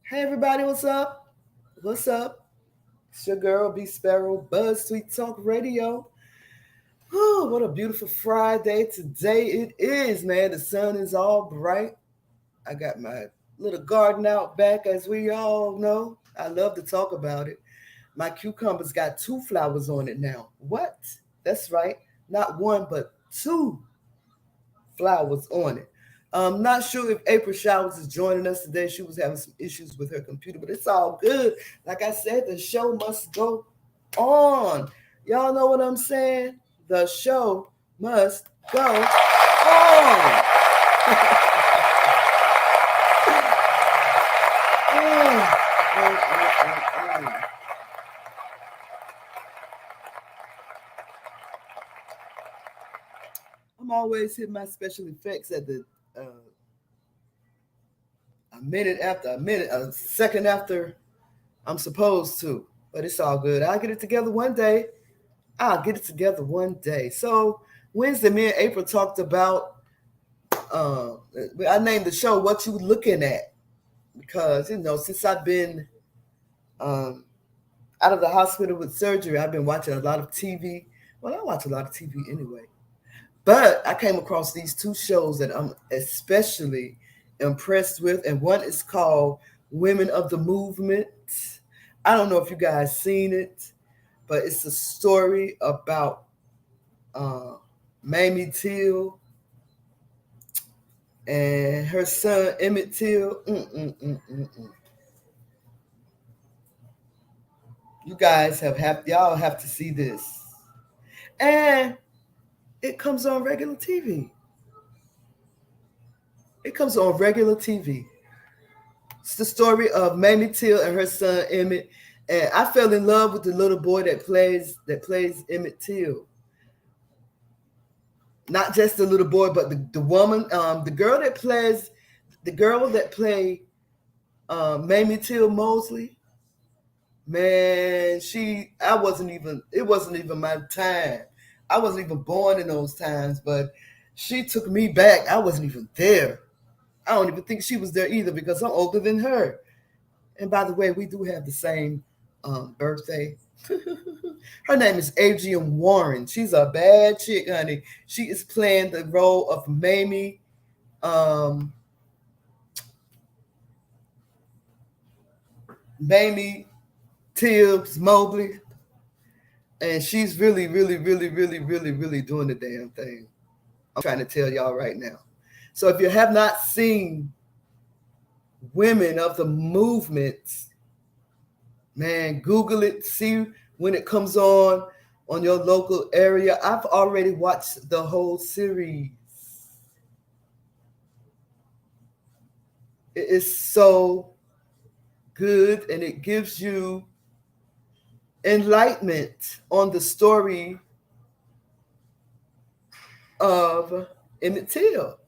Hey everybody, what's up? What's up? It's your girl B Sparrow, BuzzzTweet Talk Radio. Oh, what a beautiful Friday today it is, man. The sun is all bright. I got my little garden out back, as we all know. I love to talk about it. My cucumbers got two flowers on it now. What? That's right. Not one, but two flowers on it. I'm not sure if April Showers is joining us today. She was having some issues with her computer, but it's all good. Like I said, the show must go on. Y'all know what I'm saying? The show must go on. Mm, mm, mm, mm. I'm always hitting my special effects at the a minute after a minute, a second after I'm supposed to. But it's all good. I'll get it together one day. I'll get it together one day. So Wednesday, me and April talked about. Uh, I named the show "What You Looking At" because since I've been um, out of the hospital with surgery, I've been watching a lot of TV. Well, I watch a lot of TV anyway. But I came across these two shows that I'm especially impressed with, and one is called Women of the Movement. I don't know if you guys seen it, but it's a story about uh, Mamie Till and her son Emmett Till. You guys y'all have to see this, and it comes on regular TV. It comes on regular TV. It's the story of Mamie Till and her son Emmett, and I fell in love with the little boy that plays Emmett Till. Not just the little boy, but the woman, the girl that played Mamie Till Mosley. Man, it wasn't even my time. I wasn't even born in those times, but she took me back. I wasn't even there. I don't even think she was there either because I'm older than her. And by the way, we do have the same birthday. Her name is Adrienne Warren. She's a bad chick, honey. She is playing the role of um, Mamie Tibbs Mobley, and she's really, really, really, really, really, really doing the damn thing. I'm trying to tell y'all right now. So if you have not seen Women of the Movement, man, Google it, see when it comes on your local area. I've already watched the whole series. It is so good and it gives you enlightenment on the story of Emmett Till.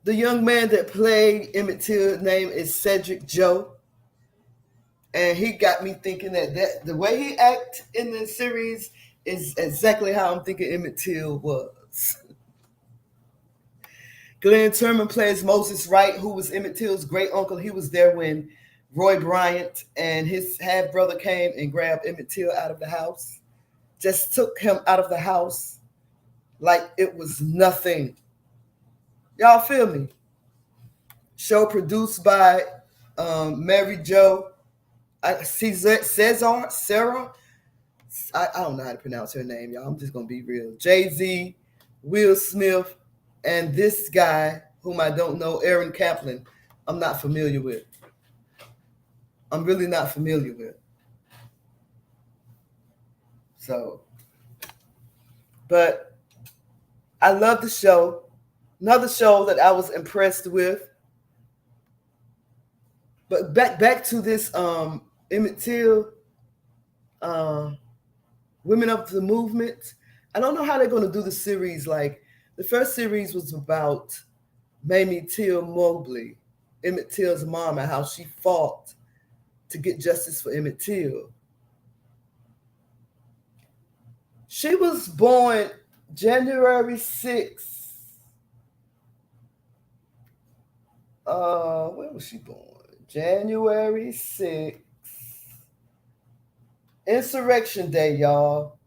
The young man that played Emmett Till's name is Cedric Joe. And he got me thinking that the way he act in the series is exactly how I'm thinking Emmett Till was. Glenn Turman plays Moses Wright, who was Emmett Till's great uncle. He was there when Roy Bryant and his half brother came and grabbed Emmett Till out of the house. Just took him out of the house like it was nothing. Y'all feel me? Show produced by Mary Jo Sarah. I don't know how to pronounce her name, y'all. I'm just gonna be real. Jay-Z, Will Smith, and this guy whom I don't know, Aaron Kaplan. I'm not familiar with. I'm really not familiar with. So, but I love the show. Another show that I was impressed with. But back to this Emmett Till, uh, Women of the Movement. I don't know how they're going to do the series. Like the first series was about Mamie Till Mobley, Emmett Till's mom, and how she fought to get justice for Emmett Till. She was born January 6th, When was she born? January 6th. Insurrection Day, y'all.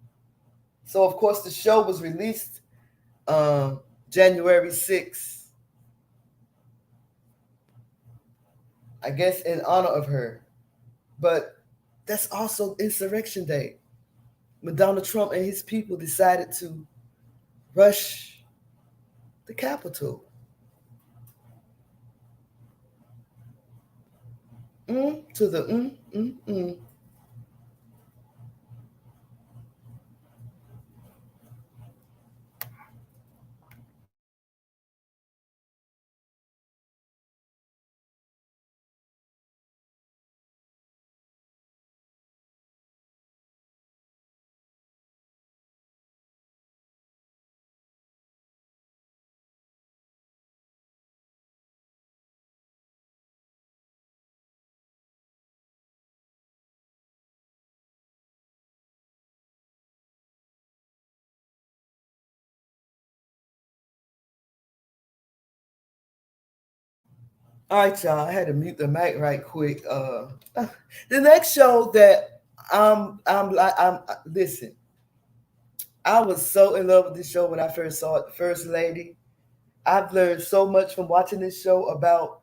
So of course the show was released January 6th. I guess in honor of her. But that's also Insurrection Day, when Donald Trump and his people decided to rush the Capitol. To the. All right, y'all. I had to mute the mic right quick. The next show that I'm listen. I was so in love with this show when I first saw it. First Lady. I've learned so much from watching this show about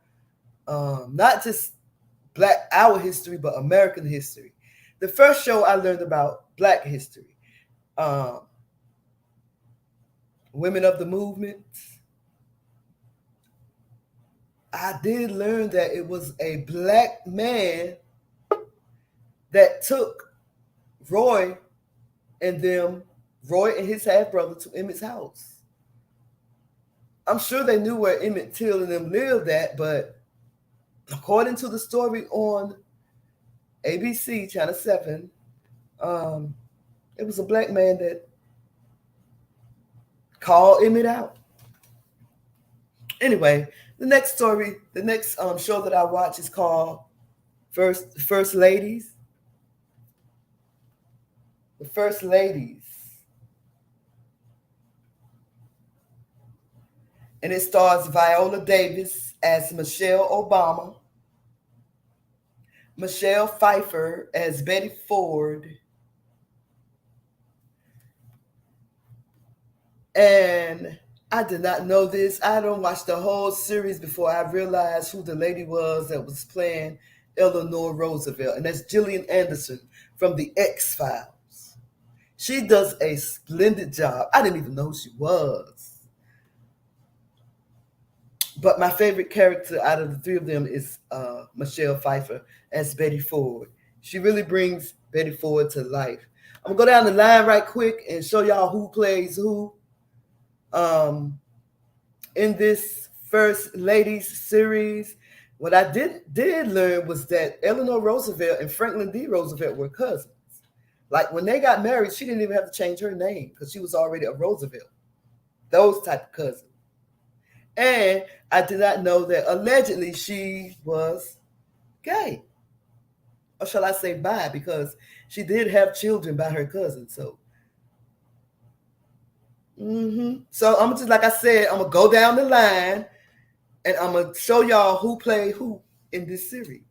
not just Black our history, but American history. The first show I learned about Black history, um, women of the movement. I did learn that it was a Black man that took Roy and them, Roy and his half brother, to Emmett's house. I'm sure they knew where Emmett Till and them lived at, but according to the story on ABC Channel 7, it was a Black man that called Emmett out. Anyway, the next story, the next show that I watch is called First Ladies. The First Ladies. And it stars Viola Davis as Michelle Obama, Michelle Pfeiffer as Betty Ford, and I did not know this. I don't watch the whole series before I realized who the lady was that was playing Eleanor Roosevelt, and that's Gillian Anderson from The X-Files. She does a splendid job. I didn't even know who she was. But my favorite character out of the three of them is Michelle Pfeiffer as Betty Ford. She really brings Betty Ford to life. I'm gonna go down the line right quick and show y'all who plays who in this First Ladies series. What I did learn was that Eleanor Roosevelt and Franklin D. Roosevelt were cousins. Like when they got married, she didn't even have to change her name because she was already a Roosevelt. Those type of cousins. And I did not know that allegedly she was gay. Or shall I say bi, because she did have children by her cousin. So, so I'm just, like I said, I'm going to go down the line and I'm going to show y'all who played who in this series.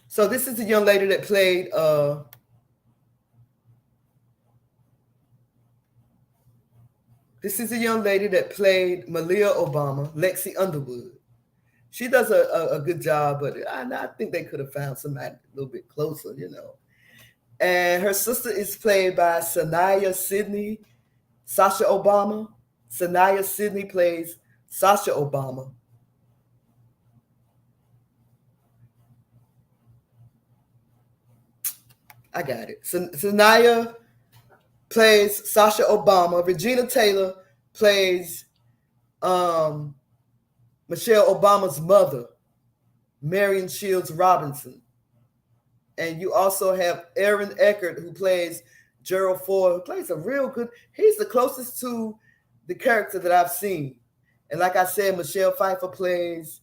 So this is the young lady that played Malia Obama, Lexi Underwood. She does a good job, but I think they could have found somebody a little bit closer, you know. And her sister is played by Sanaya Sidney, Sasha Obama. Sanaya Sidney plays Sasha Obama. I got it. Sanaya plays Sasha Obama. Regina Taylor plays Michelle Obama's mother, Marion Shields Robinson. And you also have Aaron Eckert, who plays Gerald Ford, who plays a real good. He's the closest to the character that I've seen. And like I said, Michelle Pfeiffer plays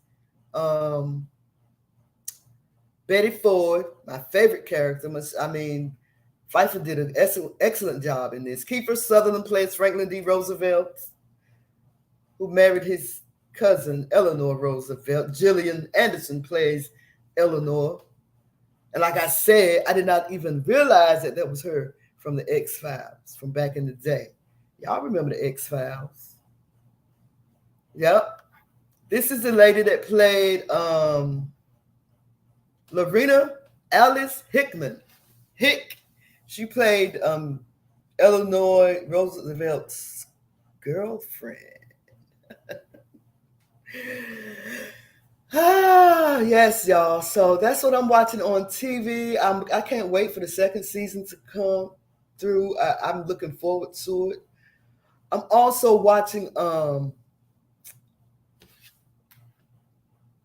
Betty Ford, my favorite character. I mean, Pfeiffer did an excellent job in this. Kiefer Sutherland plays Franklin D. Roosevelt, who married his cousin Eleanor Roosevelt. Gillian Anderson plays Eleanor. And like I said, I did not even realize that was her from the X-Files from back in the day. Y'all remember the X-Files? Yep. This is the lady that played Lorena Alice Hickman. She played Eleanor Roosevelt's girlfriend. Yes, y'all. So that's what I'm watching on TV. I can't wait for the second season to come through. I'm looking forward to it. I'm also watching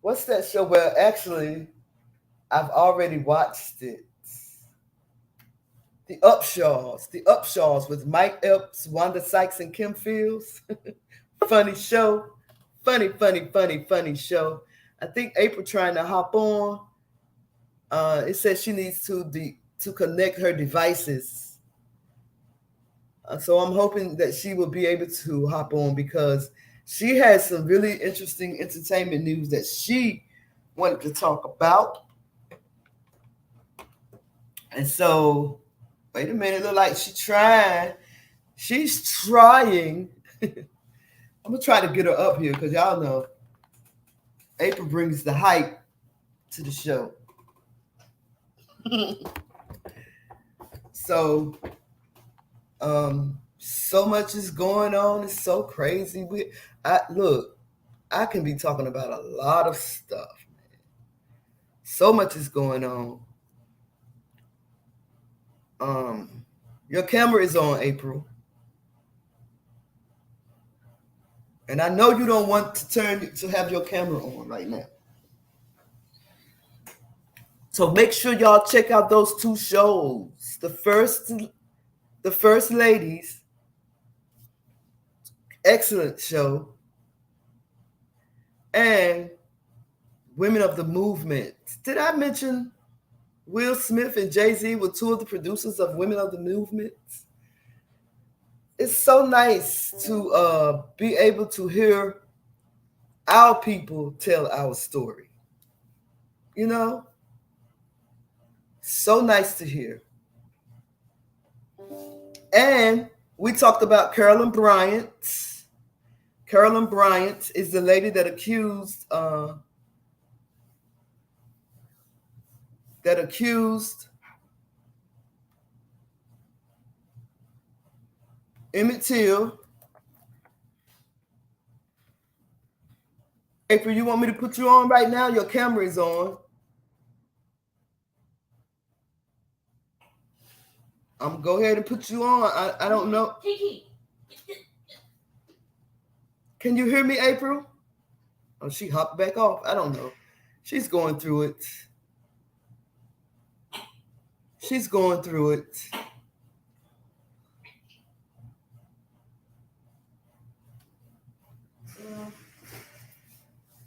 what's that show? Well, actually, I've already watched it. The Upshaws with Mike Epps, Wanda Sykes, and Kim Fields. Funny show. Funny show. I think April trying to hop on. It says she needs to connect her devices. So I'm hoping that she will be able to hop on because she has some really interesting entertainment news that she wanted to talk about. And so, wait a minute, look like she's trying. I'm going to try to get her up here because y'all know April brings the hype to the show. So, so much is going on. It's so crazy. I can be talking about a lot of stuff, man. So much is going on. Your camera is on, April. And I know you don't want to have your camera on right now. So make sure y'all check out those two shows. The First Ladies, excellent show, and Women of the Movement. Did I mention Will Smith and Jay-Z were two of the producers of Women of the Movement? It's so nice to be able to hear our people tell our story. You know? So nice to hear. And we talked about Carolyn Bryant. Carolyn Bryant is the lady that accused Emmett Till. April, you want me to put you on right now? Your camera is on. I'm going to go ahead and put you on. I don't know. Can you hear me, April? Oh, she hopped back off. I don't know. She's going through it.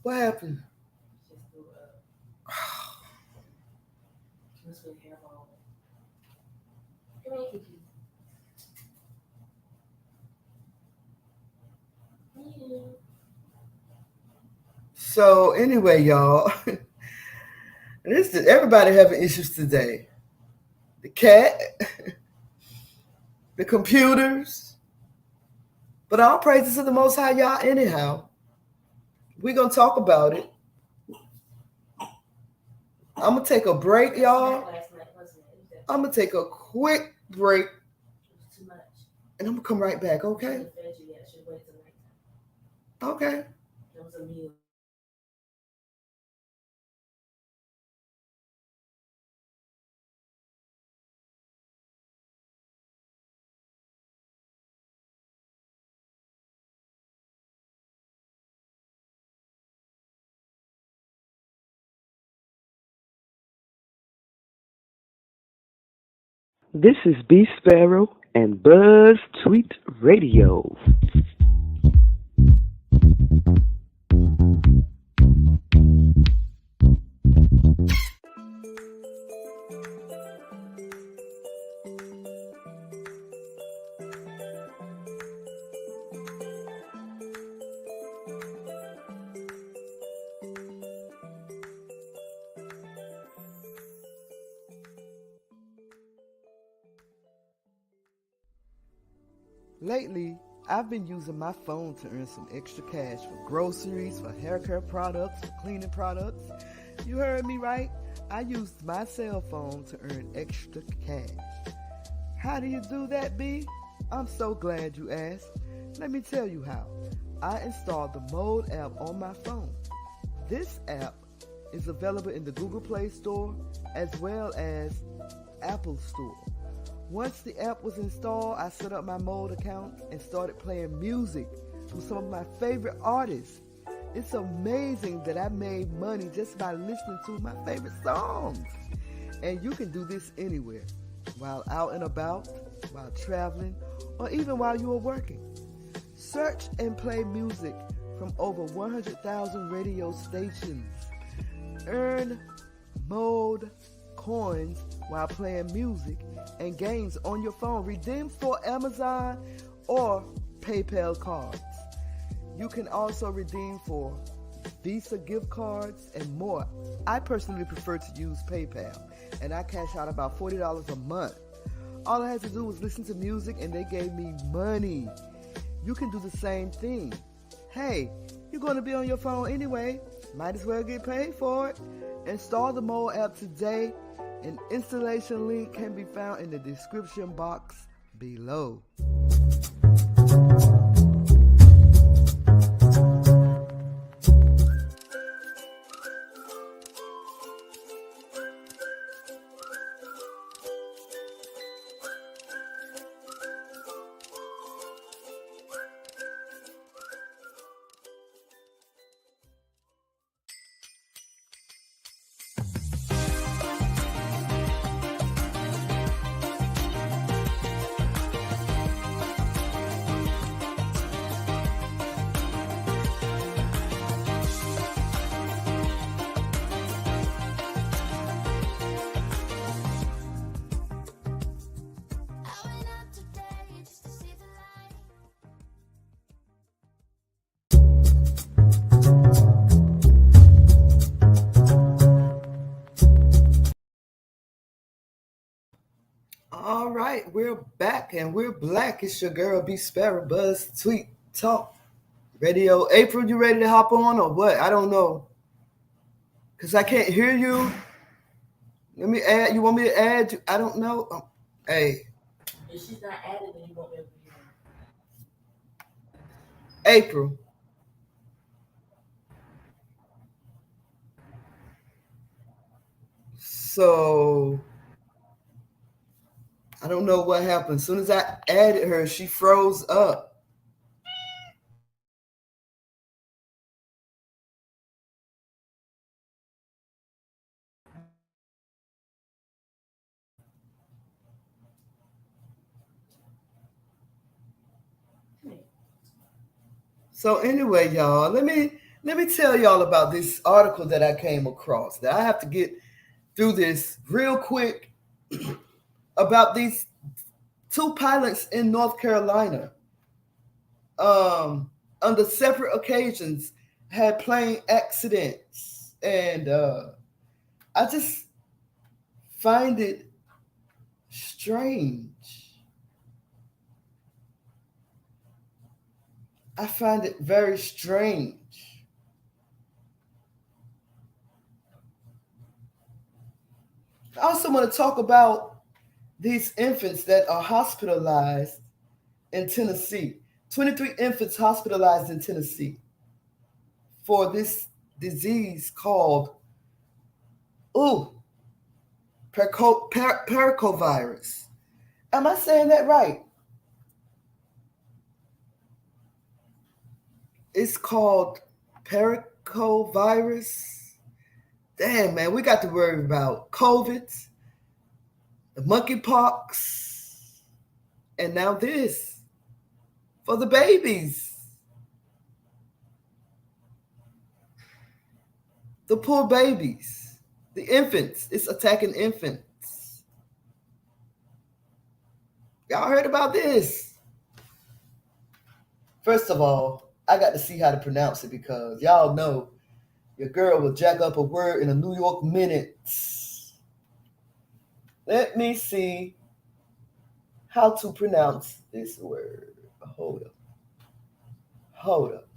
What happened? So anyway, y'all, everybody having issues today. The cat, the computers, but all praises to the Most High, y'all. Anyhow, we're gonna talk about it. I'm gonna take a break, y'all. I'm gonna take a quick break, and I'm gonna come right back. Okay. Okay. This is B Sparrow and BuzzzTweet Radio. Lately, I've been using my phone to earn some extra cash for groceries, for hair care products, for cleaning products. You heard me right. I used my cell phone to earn extra cash. How do you do that, B? I'm so glad you asked. Let me tell you how. I installed the ModeApp on my phone. This app is available in the Google Play Store as well as Apple Store. Once the app was installed, I set up my Mode account and started playing music from some of my favorite artists. It's amazing that I made money just by listening to my favorite songs. And you can do this anywhere, while out and about, while traveling, or even while you are working. Search and play music from over 100,000 radio stations. Earn Mode coins while playing music and games on your phone. Redeem for Amazon or PayPal cards. You can also redeem for Visa gift cards and more. I personally prefer to use PayPal, and I cash out about $40 a month. All I had to do was listen to music and they gave me money. You can do the same thing. Hey, you're going to be on your phone anyway. Might as well get paid for it. Install the ModeApp today. An installation link can be found in the description box below. All right, we're back and we're black. It's your girl B Sparrow, BuzzzTweet Talk Radio. April, you ready to hop on or what? I don't know, cause I can't hear you. Let me add. You want me to add you? I don't know. Hey, If she's not added, then you won't be able to hear her. April. So I don't know what happened. As soon as I added her, she froze up. So anyway, y'all, let me tell y'all about this article that I came across. That I have to get through this real quick about these two pilots in North Carolina. On the separate occasions had plane accidents, and I just find it strange. I find it very strange. I also want to talk about these infants that are hospitalized in Tennessee. 23 infants hospitalized in Tennessee for this disease called pericovirus. Am I saying that right? It's called pericovirus. Damn, man, we got to worry about COVID, the monkeypox, and now this for the babies. The poor babies, the infants. It's attacking infants. Y'all heard about this? First of all, I got to see how to pronounce it because y'all know your girl will jack up a word in a New York minute. Let me see how to pronounce this word. Hold up. Hold up.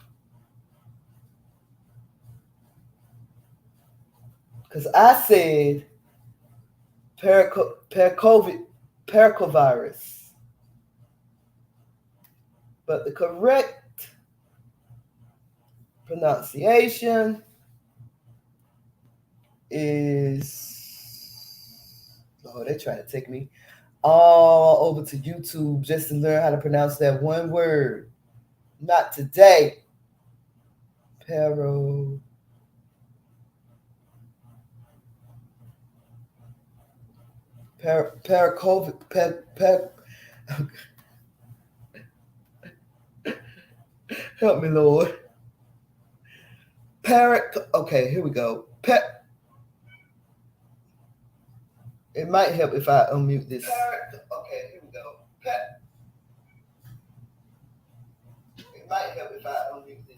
Because I said pericovirus. But the correct pronunciation is, oh, they're trying to take me all over to YouTube just to learn how to pronounce that one word. Not today. Pero. Paracovid. Help me, Lord. Okay, here we go. It might help if I unmute this. Okay, here we go. It might help if I unmute this.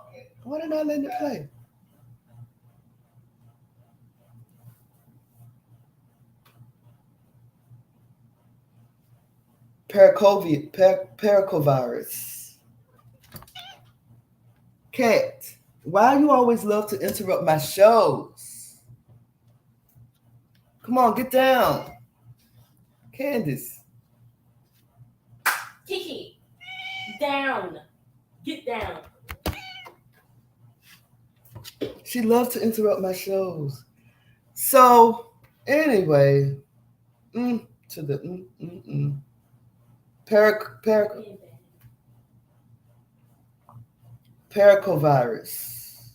Okay. Why did I let it play? Pericovirus. Cat, why you always love to interrupt my shows? Come on, get down. Candace. Kiki, down. Get down. She loves to interrupt my shows. So, anyway, to the pericovirus.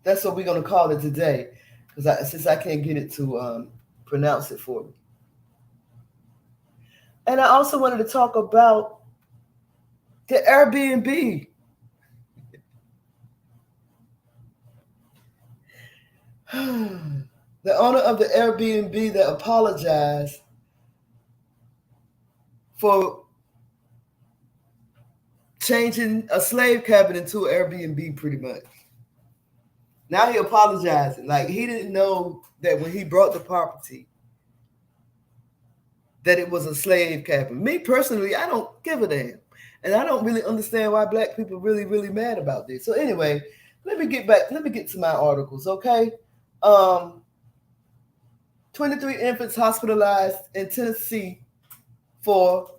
That's what we're going to call it today, since I can't get it to pronounce it for me. And I also wanted to talk about the Airbnb. The owner of the Airbnb that apologized for changing a slave cabin into an Airbnb, pretty much. Now he apologizing. Like, he didn't know that when he brought the property that it was a slave cabin. Me personally, I don't give a damn. And I don't really understand why black people really, really mad about this. So anyway, let me get to my articles, okay? 23 infants hospitalized in Tennessee for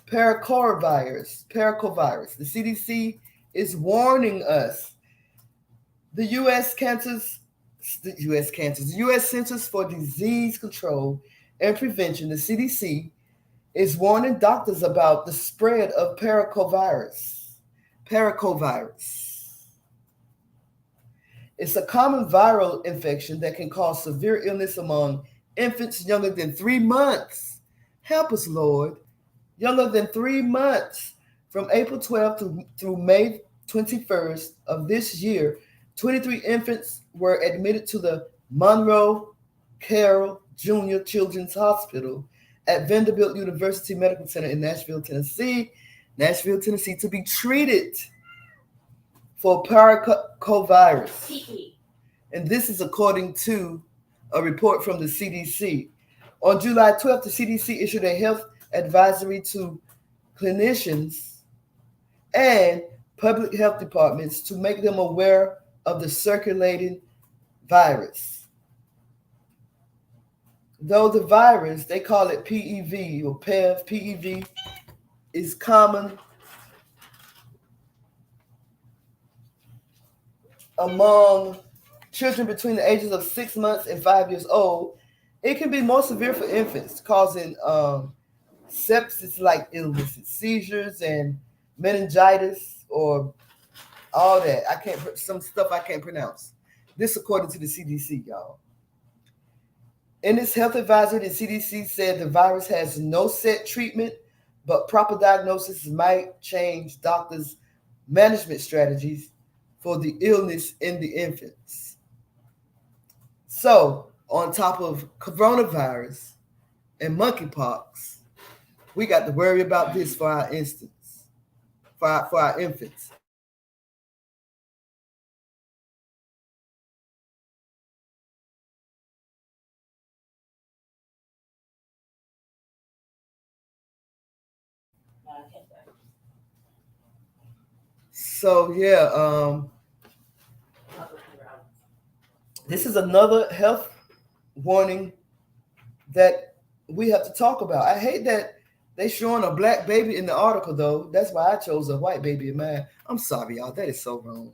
pericovirus. The CDC is warning us. The U.S. Centers for Disease Control and Prevention, the CDC, is warning doctors about the spread of pericovirus. It's a common viral infection that can cause severe illness among infants younger than 3 months. Help us, Lord. Younger than 3 months. From April 12th through May 21st of this year, 23 infants were admitted to the Monroe Carroll Jr. Children's Hospital at Vanderbilt University Medical Center in Nashville, Tennessee, to be treated for pericovirus. And this is according to a report from the CDC. On July 12th, the CDC issued a health advisory to clinicians and public health departments to make them aware of the circulating virus. Though the virus, they call it PEV or PEV, is common among children between the ages of 6 months and 5 years old, it can be more severe for infants, causing sepsis-like illnesses, seizures, and meningitis, or all that. Some stuff I can't pronounce. This according to the CDC, y'all. In its health advisory, the CDC said the virus has no set treatment, but proper diagnosis might change doctors' management strategies for the illness in the infants. So, on top of coronavirus and monkeypox, we got to worry about this for our infants. So yeah, this is another health warning that we have to talk about. I hate that they showing a black baby in the article though. That's why I chose a white baby in mine. I'm sorry, y'all. That is so wrong.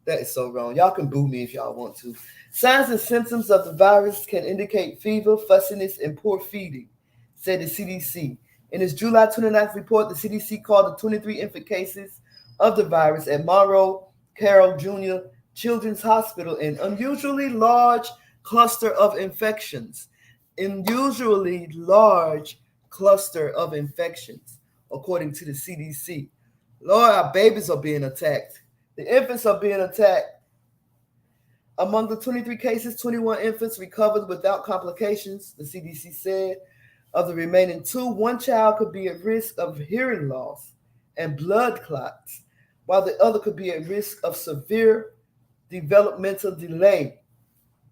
That is so wrong. Y'all can boo me if y'all want to. Signs and symptoms of the virus can indicate fever, fussiness, and poor feeding, said the CDC. In its July 29th report, the CDC called the 23 infant cases of the virus at Monroe Carroll Jr. Children's Hospital an unusually large cluster of infections. Unusually large cluster of infections, according to the CDC. Lord, our babies are being attacked. The infants are being attacked. Among the 23 cases, 21 infants recovered without complications, the CDC said. Of the remaining two, one child could be at risk of hearing loss and blood clots, while the other could be at risk of severe developmental delay.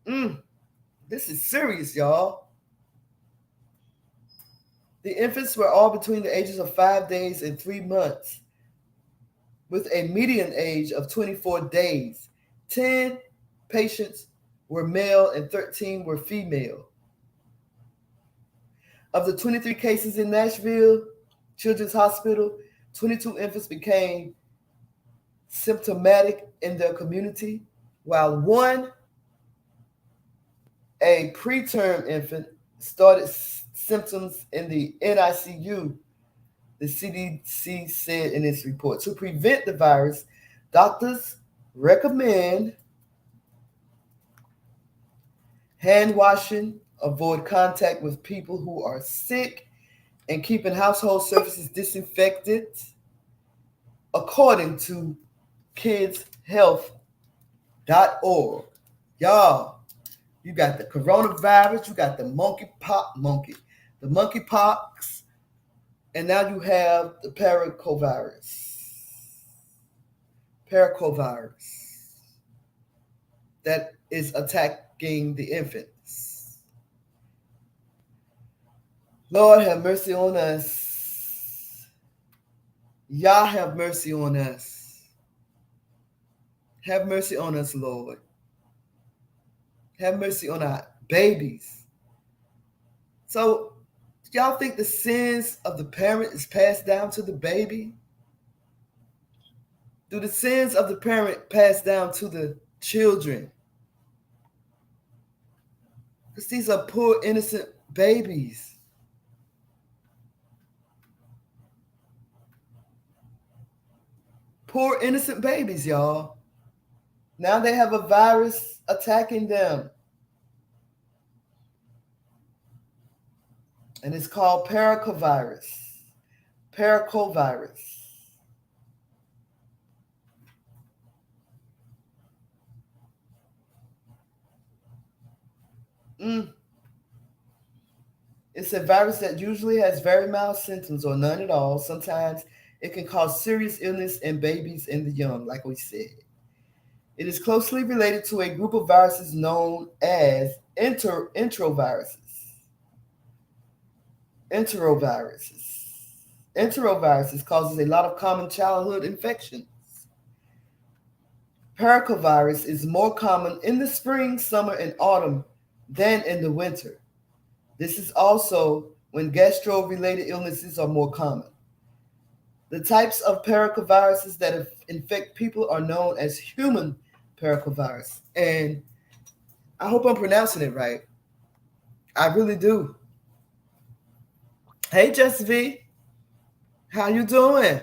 This is serious, y'all. The infants were all between the ages of 5 days and 3 months, with a median age of 24 days. 10 patients were male and 13 were female. Of the 23 cases in Nashville Children's Hospital, 22 infants became symptomatic in their community, while one, a preterm infant, started symptoms in the NICU, the CDC said in its report. To prevent the virus, doctors recommend hand washing, avoid contact with people who are sick, and keeping household surfaces disinfected, according to kidshealth.org. Y'all, you got the coronavirus, you got the monkeypox, and now you have the paracovirus that is attacking the infants. Lord, have mercy on us. Yah, have mercy on us. Have mercy on us, Lord. Have mercy on our babies. So, y'all think the sins of the parent is passed down to the baby? Do the sins of the parent pass down to the children? Because these are poor, innocent babies. Poor, innocent babies, y'all. Now they have a virus attacking them. And it's called paracovirus. Paracovirus. It's a virus that usually has very mild symptoms or none at all. Sometimes it can cause serious illness in babies and the young, like we said. It is closely related to a group of viruses known as enteroviruses. Enteroviruses causes a lot of common childhood infections. Paracovirus is more common in the spring, summer, and autumn than in the winter. This is also when gastro-related illnesses are more common. The types of paracoviruses that infect people are known as human paracovirus. And I hope I'm pronouncing it right. I really do. Hey, Jess V. How you doing?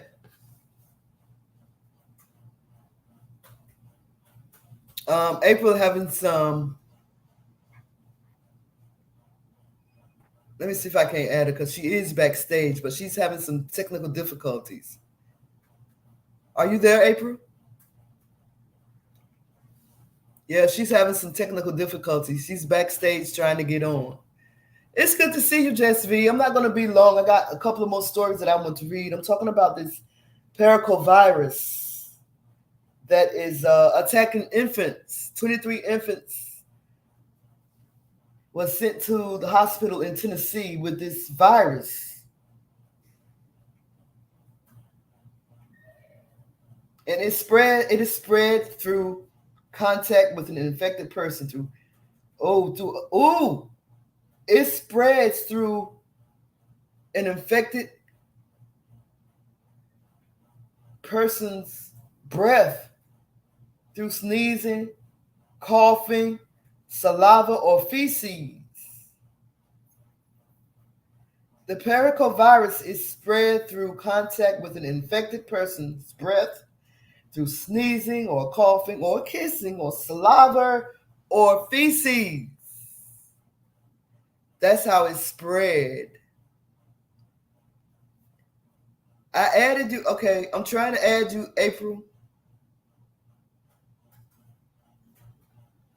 April having some... Let me see if I can add her because she is backstage, but she's having some technical difficulties. Are you there, April? Yeah, she's having some technical difficulties. She's backstage trying to get on. It's good to see you, Jess V. I'm not going to be long. I got a couple of more stories that I want to read. I'm talking about this paracovirus that is attacking infants. 23 infants was sent to the hospital in Tennessee with this virus. and it is spread through contact with an infected person through it spreads through an infected person's breath through sneezing, coughing, saliva, or feces. The pericovirus is spread through contact with an infected person's breath through sneezing or coughing or kissing or saliva or feces. That's how it's spread. I added you. Okay, I'm trying to add you, April.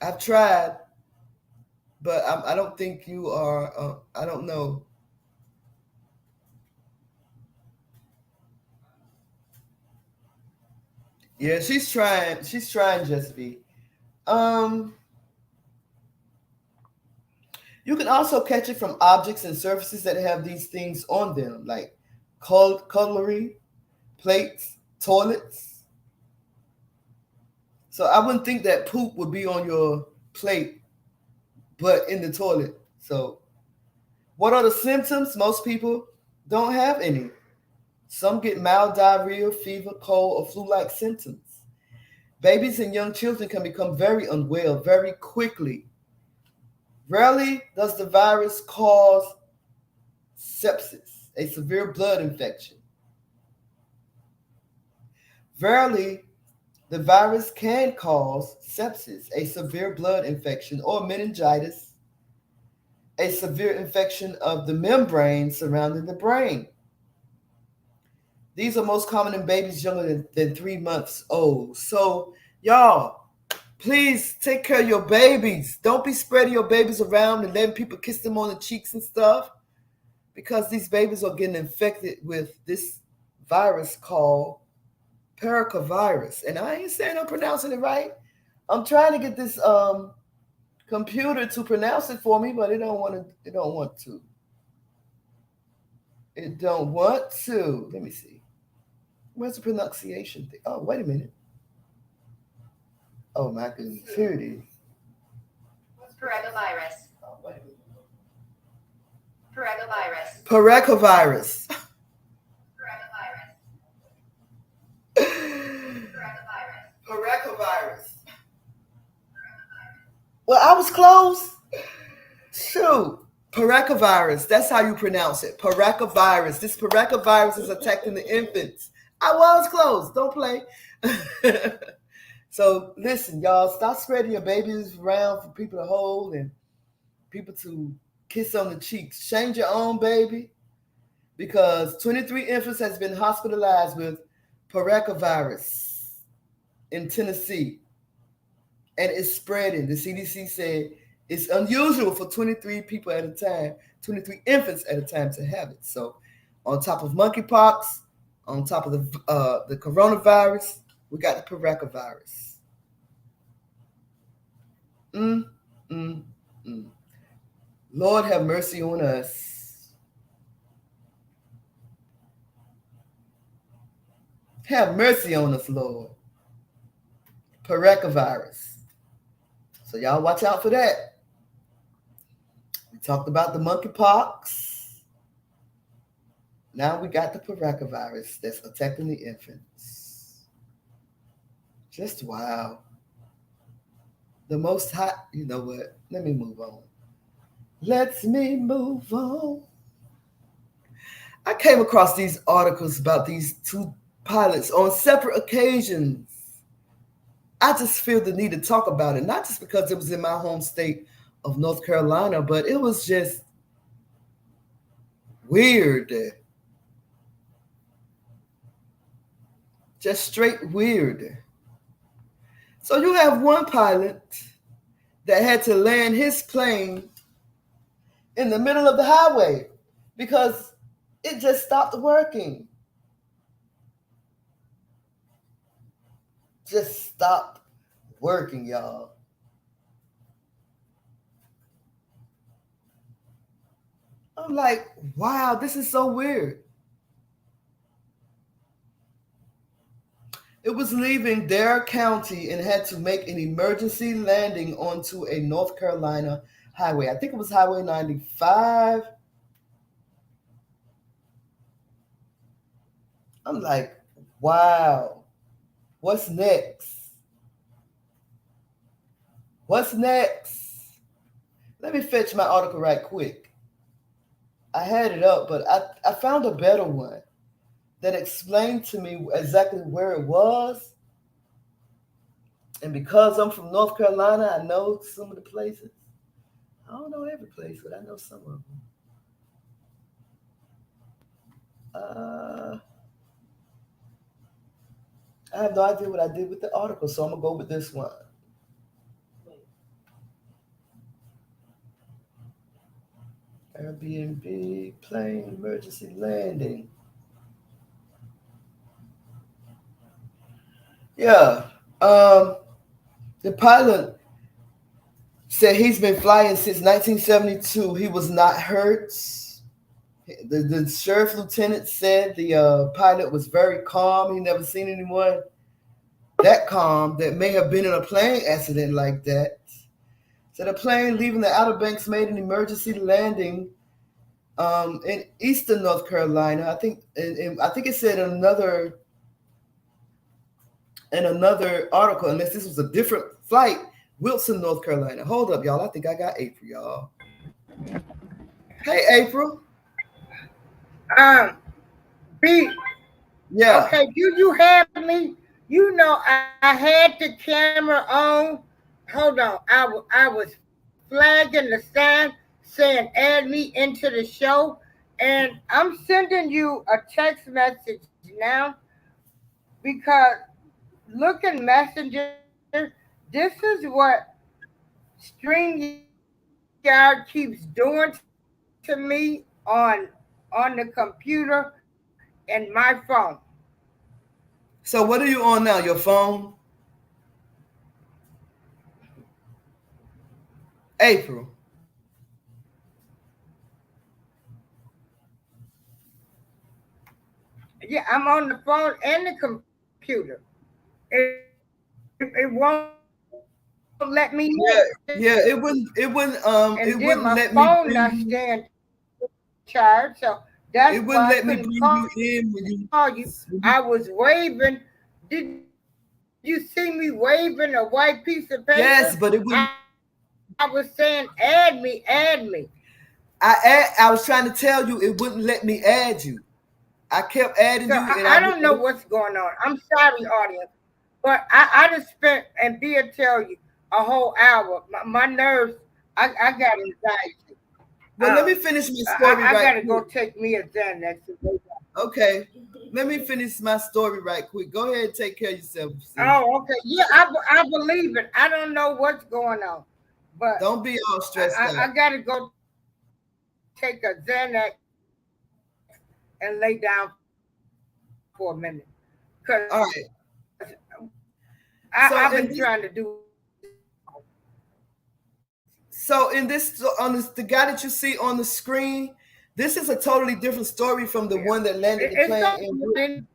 I've tried, but I don't think you are. I don't know. Yeah, she's trying. She's trying, Just be. Um, you can also catch it from objects and surfaces that have these things on them, like cutlery, plates, toilets. So I wouldn't think that poop would be on your plate, but in the toilet. So, what are the symptoms? Most people don't have any. Some get mild diarrhea, fever, cold, or flu like symptoms. Babies and young children can become very unwell very quickly. Rarely does the virus cause sepsis, a severe blood infection. Rarely, the virus can cause sepsis, a severe blood infection, or meningitis, a severe infection of the membrane surrounding the brain. These are most common in babies younger than 3 months old. So, y'all, please take care of your babies. Don't be spreading your babies around and letting people kiss them on the cheeks and stuff, because these babies are getting infected with this virus called pericovirus. And I ain't saying I'm pronouncing it right. I'm trying to get this computer to pronounce it for me, but it don't want to. It don't want to. It don't want to. Let me see. Where's the pronunciation thing? Oh, wait a minute. Oh my goodness. Here it is. Pericovirus. Oh, wait a minute. Pericovirus. Pericovirus. Pericovirus. Pericovirus. Well, I was close. Shoot. Pericovirus. That's how you pronounce it. Pericovirus. This pericovirus is attacking the infants. I was close. Don't play. So listen, y'all, stop spreading your babies around for people to hold and people to kiss on the cheeks. Change your own baby, because 23 infants has been hospitalized with pericovirus in Tennessee, and it's spreading. The CDC said it's unusual for 23 people at a time, 23 infants at a time to have it. So on top of monkeypox, on top of the coronavirus, we got the pericovirus. Mm, mm, mm. Lord have mercy on us. Have mercy on us, Lord. Pericovirus. So y'all watch out for that. We talked about the monkeypox. Now we got the pericovirus that's attacking the infants. Just wow. The most hot, you know what? Let me move on. Let me move on. I came across these articles about these two pilots on separate occasions. I just feel the need to talk about it, not just because it was in my home state of North Carolina, but it was just weird. Just straight weird. So you have one pilot that had to land his plane in the middle of the highway because it just stopped working. Just stopped working, y'all. I'm like, wow, this is so weird. It was leaving Dare County and had to make an emergency landing onto a North Carolina highway. I think it was Highway 95. I'm like, wow, what's next? What's next? Let me fetch my article right quick. I had it up, but I found a better one that explained to me exactly where it was. And because I'm from North Carolina, I know some of the places. I don't know every place, but I know some of them. Uh, I have no idea what I did with the article, so I'm gonna go with this one. Airbnb plane emergency landing. Yeah. The pilot said he's been flying since 1972. He was not hurt. The sheriff lieutenant said the pilot was very calm. He never seen anyone that calm that may have been in a plane accident like that. So the plane leaving the Outer Banks made an emergency landing in eastern North Carolina. I think it said in another article, unless this was a different flight, Wilson, North Carolina. Hold up, y'all. I think I got April, y'all. Hey, April. B. Yeah. Okay, you have me. You know, I had the camera on. Hold on, I was flagging the sign saying add me into the show, and I'm sending you a text message now because look in Messenger. This is what StreamYard keeps doing to me on the computer and my phone. So what are you on now? Your phone? April. Yeah, I'm on the phone and the computer. It won't let me in. Yeah, yeah. And It then wouldn't my let me phone bring not you. staying charged, so that's It wouldn't why I let me couldn't bring call you you. in I was waving. Did you see me waving a white piece of paper? Yes, but I it was wouldn't. saying, add me. I was trying to tell you it wouldn't let me add you. I kept So adding you, and I I don't know wouldn't. what's going on. I'm sorry, audience, but I just spent and Bia tell you a whole hour. My nerves. I got anxiety. Well, let me finish my story I right gotta go quick. take me a Xanax. Okay, let me finish my story right quick. Go ahead and take care of yourself, sis. Oh, okay. Yeah, I believe it. I don't know what's going on, but Don't be all stressed I out. gotta go take a Xanax and lay down for a minute because All right. I've been trying to So do in this. this, so in this, on this, the guy that you see on the screen, this is a totally different story from the one that landed the It's plane in. something.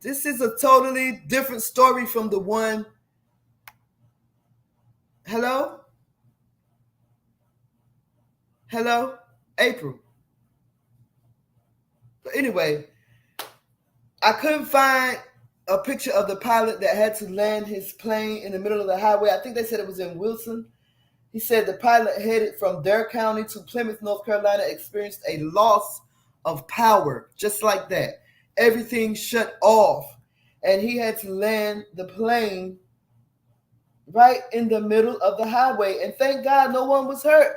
This is a totally different story from the one. Hello, hello, April. But anyway, I couldn't find a picture of the pilot that had to land his plane in the middle of the highway. I think they said it was in Wilson. He said the pilot headed from Dare County to Plymouth, North Carolina, experienced a loss of power, just like that. Everything shut off, and he had to land the plane right in the middle of the highway. And thank God no one was hurt.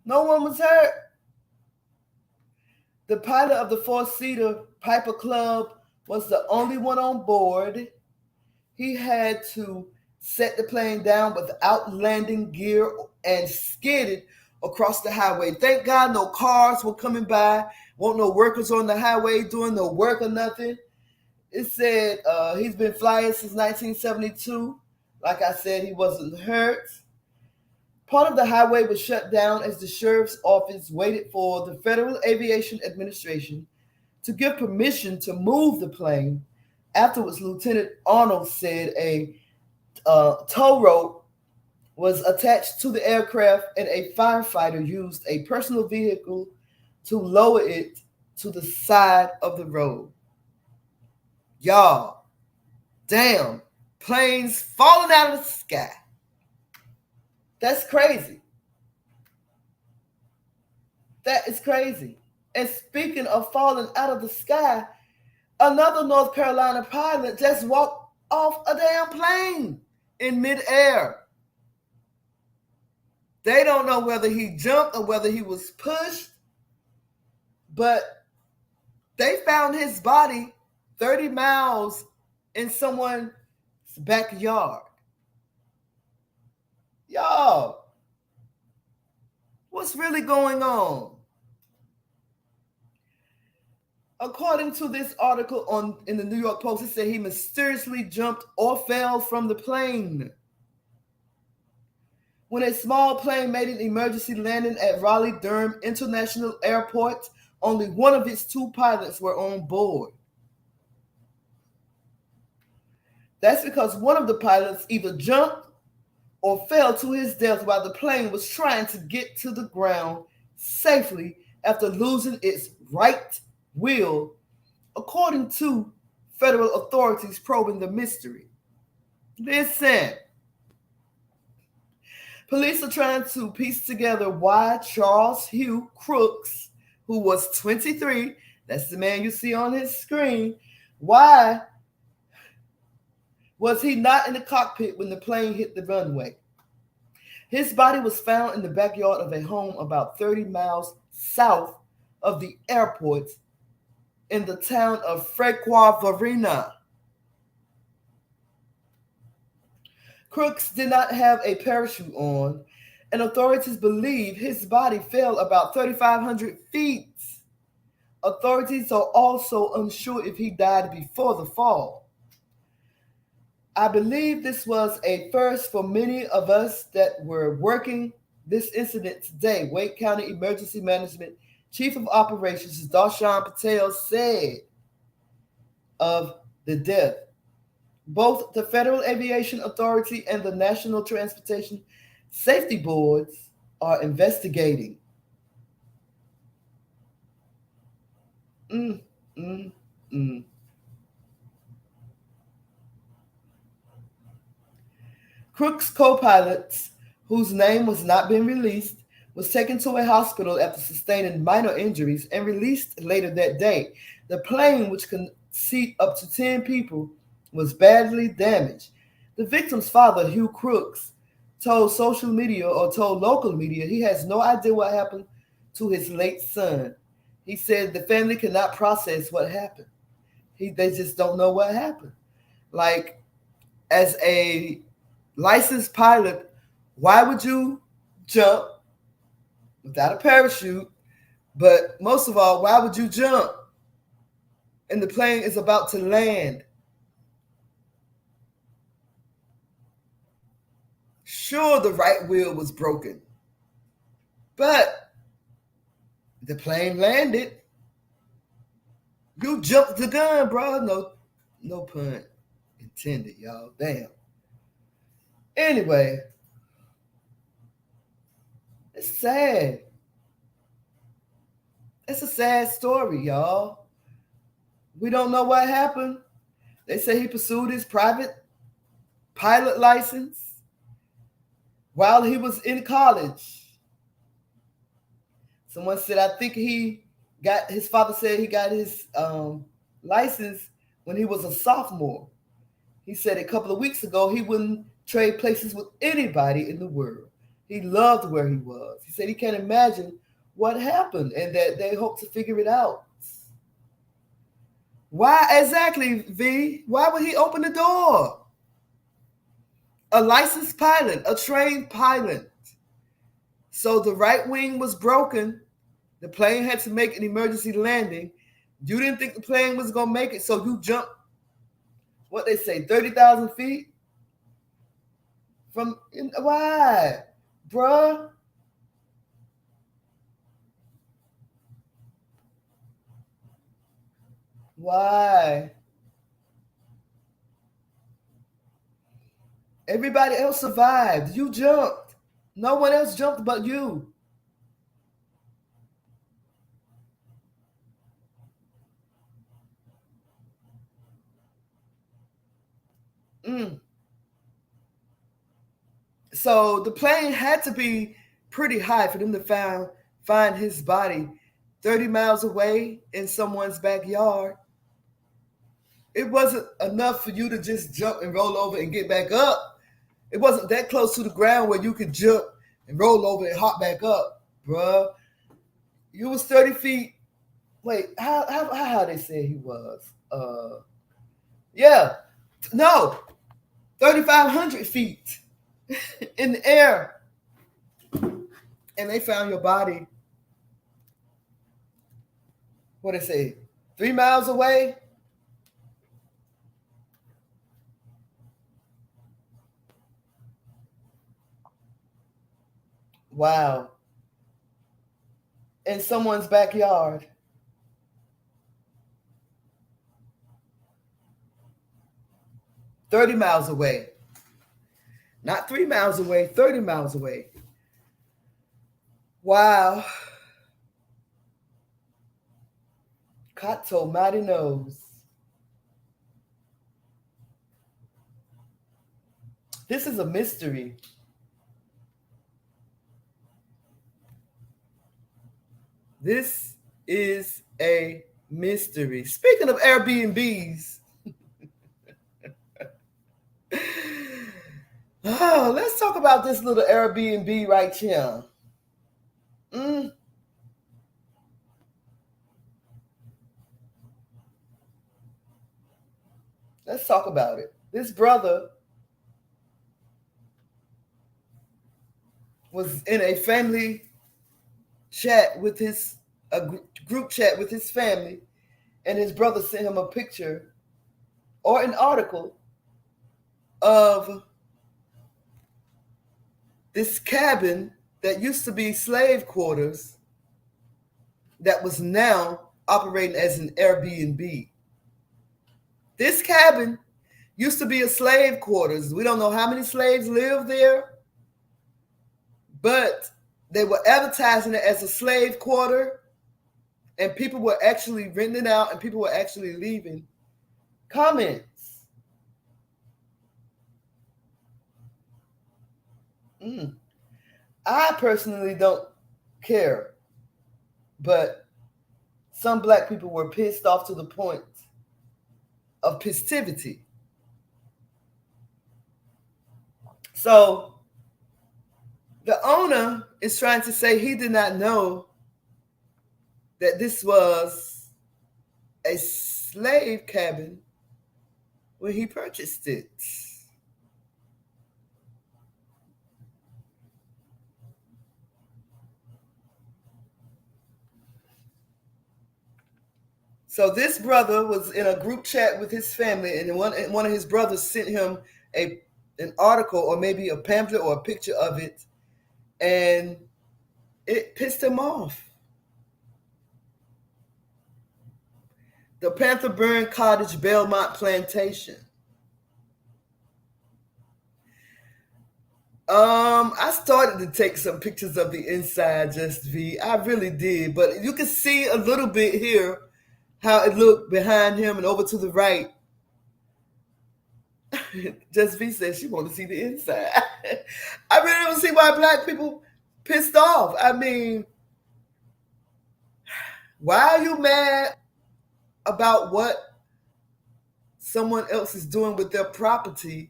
No one was hurt. The pilot of the four-seater Piper Club was the only one on board. He had to set the plane down without landing gear and skidded across the highway. Thank God no cars were coming by, won't no workers on the highway doing no work or nothing. It said he's been flying since 1972. Like I said, he wasn't hurt. Part of the highway was shut down as the sheriff's office waited for the Federal Aviation Administration to give permission to move the plane Afterwards, Lieutenant Arnold said a tow rope was attached to the aircraft and a firefighter used a personal vehicle to lower it to the side of the road. Y'all, damn, planes falling out of the sky. That's crazy. That is crazy. And speaking of falling out of the sky, another North Carolina pilot just walked off a damn plane in midair. They don't know whether he jumped or whether he was pushed, but they found his body 30 miles in someone's backyard. Y'all, what's really going on? According to this article in the New York Post, it said he mysteriously jumped or fell from the plane. When a small plane made an emergency landing at Raleigh-Durham International Airport, only one of its two pilots were on board. That's because one of the pilots either jumped or fell to his death while the plane was trying to get to the ground safely after losing its right wheel, according to federal authorities probing the mystery. Listen, police are trying to piece together why Charles Hugh Crooks, who was 23, that's the man you see on his screen, why was he not in the cockpit when the plane hit the runway? His body was found in the backyard of a home about 30 miles south of the airport in the town of Frequavarina. Crooks did not have a parachute on, and authorities believe his body fell about 3,500 feet. Authorities are also unsure if he died before the fall. I believe this was a first for many of us that were working this incident today, Wake County Emergency Management Chief of Operations Darshan Patel said of the death. Both the Federal Aviation Authority and the National Transportation Safety Boards are investigating. Crooks' co-pilot, whose name was not being released, was taken to a hospital after sustaining minor injuries and released later that day. The plane, which can seat up to 10 people, was badly damaged. The victim's father, Hugh Crooks, told local media he has no idea what happened to his late son. He said the family cannot process what happened. They just don't know what happened. Like, as a licensed pilot, why would you jump without a parachute? But most of all, why would you jump and the plane is about to land? Sure, the right wheel was broken, but the plane landed. You jumped the gun, bro. No pun intended, y'all. Damn. Anyway, it's sad. It's a sad story, y'all. We don't know what happened. They say he pursued his private pilot license while he was in college. Someone said, I think his father said he got his license when he was a sophomore. He said a couple of weeks ago he wouldn't trade places with anybody in the world. He loved where he was. He said he can't imagine what happened and that they hope to figure it out. Why exactly, V? Why would he open the door? A licensed pilot, a trained pilot. So the right wing was broken. The plane had to make an emergency landing. You didn't think the plane was going to make it, so you jumped, what they say, 30,000 feet? Why? Bruh? Why? Everybody else survived. You jumped. No one else jumped but you. Mm. So the plane had to be pretty high for them to find his body 30 miles away in someone's backyard. It wasn't enough for you to just jump and roll over and get back up. It wasn't that close to the ground where you could jump and roll over and hop back up, bruh. You was 30 feet. Wait, how they said he was? Yeah, no, 3,500 feet in the air, and they found your body. What they say? 3 miles away. Wow. In someone's backyard. 30 miles away. Not 3 miles away, 30 miles away. Wow. Kato mighty knows. This is a mystery. This is a mystery. Speaking of Airbnbs, oh, let's talk about this little Airbnb right here. Let's talk about it. This brother was in a family chat with a group chat with his family, and his brother sent him a picture or an article of this cabin that used to be slave quarters that was now operating as an Airbnb. This cabin used to be a slave quarters. We don't know how many slaves lived there, but they were advertising it as a slave quarter, and people were actually renting it out, and people were actually leaving comments. I personally don't care, but some black people were pissed off to the point of festivity. So the owner is trying to say he did not know that this was a slave cabin when he purchased it. So this brother was in a group chat with his family, and one of his brothers sent him an article or maybe a pamphlet or a picture of it, and it pissed him off. The Panther Burn Cottage, Belmont Plantation. I started to take some pictures of the inside, Just V. I really did, but you can see a little bit here how it looked behind him and over to the right. Just V says she want to see the inside. I really don't see why black people pissed off. I mean, why are you mad about what someone else is doing with their property,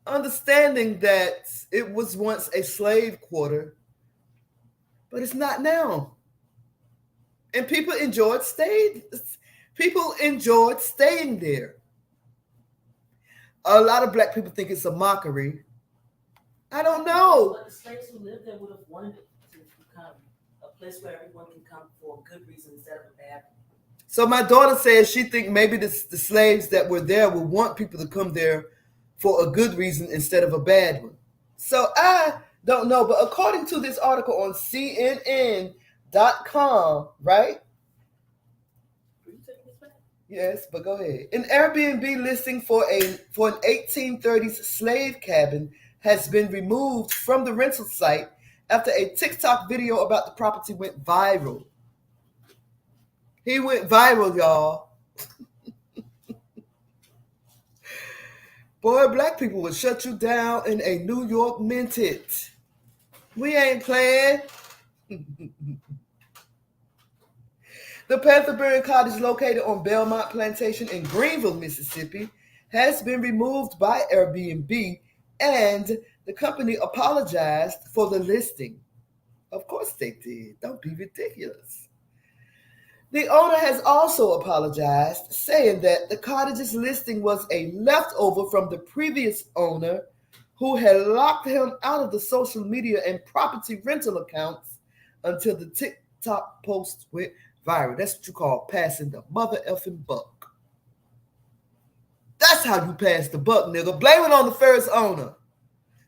understanding that it was once a slave quarter, but it's not now? And people enjoyed staying there. A lot of black people think it's a mockery. I don't know. But the slaves who lived there would have wanted it to become a place where everyone can come for a good reason instead of a bad one. So my daughter says she think maybe the slaves that were there would want people to come there for a good reason instead of a bad one. So I don't know, but according to this article on CNN.com, right? Yes, but go ahead. An Airbnb listing for an 1830s slave cabin has been removed from the rental site after a TikTok video about the property went viral. He went viral, y'all. Boy, black people would shut you down in a New York minute. We ain't playing. The Pantherburn Cottage, located on Belmont Plantation in Greenville, Mississippi, has been removed by Airbnb, and the company apologized for the listing. Of course they did. Don't be ridiculous. The owner has also apologized, saying that the cottage's listing was a leftover from the previous owner who had locked him out of the social media and property rental accounts until the TikTok post went viral. That's what you call passing the mother effing buck. That's how you pass the buck, nigga. Blame it on the first owner.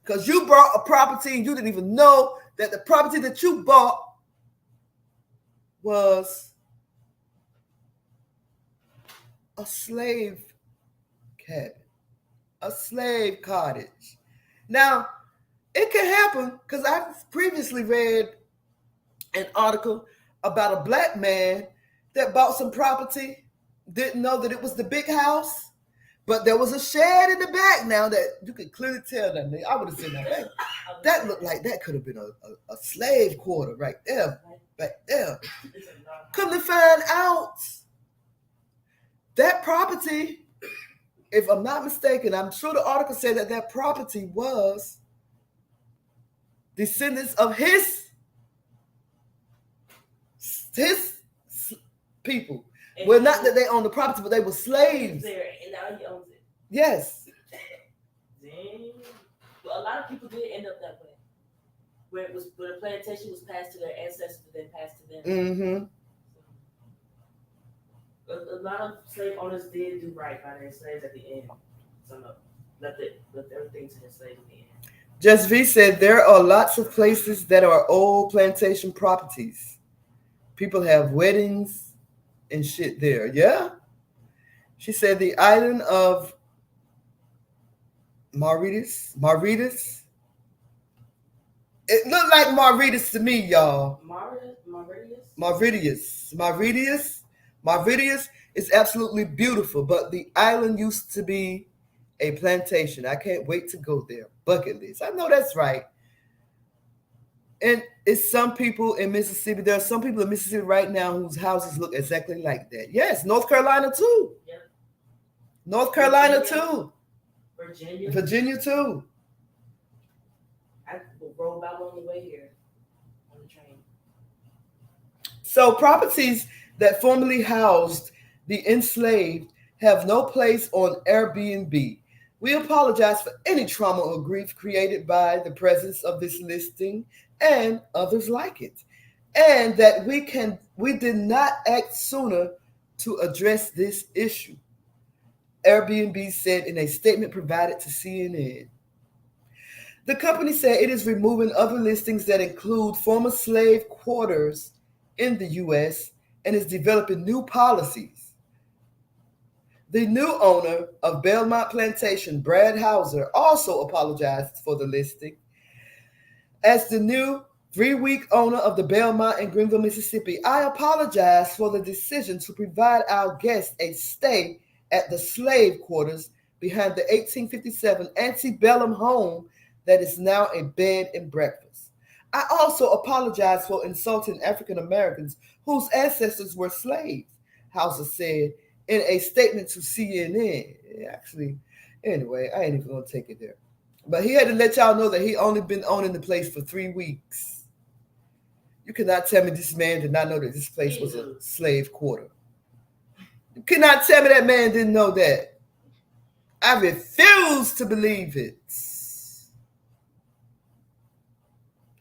Because you bought a property and you didn't even know that the property that you bought was a slave cabin, a slave cottage. Now, it can happen because I've previously read an article about a black man that bought some property, didn't know that it was the big house, but there was a shed in the back now that you could clearly tell that. I would have said that looked like that could have been a slave quarter right there, back there. Come to find out, that property, if I'm not mistaken, I'm sure the article said that property was descendants of his people. And well, not that they owned the property, but they were slaves. There, and now he owns it. Yes. Dang. Well, a lot of people did end up that way, where the plantation was passed to their ancestors, then passed to them. Mm-hmm. A lot of slave owners did do right by their slaves at the end. Some of them left everything to their slaves at the end. Just V said there are lots of places that are old plantation properties. People have weddings and shit there. Yeah. She said the island of Mauritius. It looked like Mauritius to me, y'all. Mauritius is absolutely beautiful, but the island used to be a plantation. I can't wait to go there. Bucket list. I know that's right. And it's some people in Mississippi. There are some people in Mississippi right now whose houses look exactly like that. Yes, North Carolina too. Yep. North Carolina too. Virginia too. I will roll about on the way here on the train. So properties that formerly housed the enslaved have no place on Airbnb. We apologize for any trauma or grief created by the presence of this listing and others like it, and that we did not act sooner to address this issue, Airbnb said in a statement provided to CNN. The company said it is removing other listings that include former slave quarters in the U.S. and is developing new policies. The new owner of Belmont Plantation, Brad Hauser, also apologized for the listing. As the new 3-week owner of the Belmont in Greenville, Mississippi, I apologize for the decision to provide our guests a stay at the slave quarters behind the 1857 antebellum home that is now a bed and breakfast. I also apologize for insulting African Americans whose ancestors were slaves, Hauser said in a statement to CNN. Actually, anyway, I ain't even going to take it there. But he had to let y'all know that he only been owning the place for 3 weeks. You cannot tell me this man did not know that this place was a slave quarter. You cannot tell me that man didn't know that. I refuse to believe it.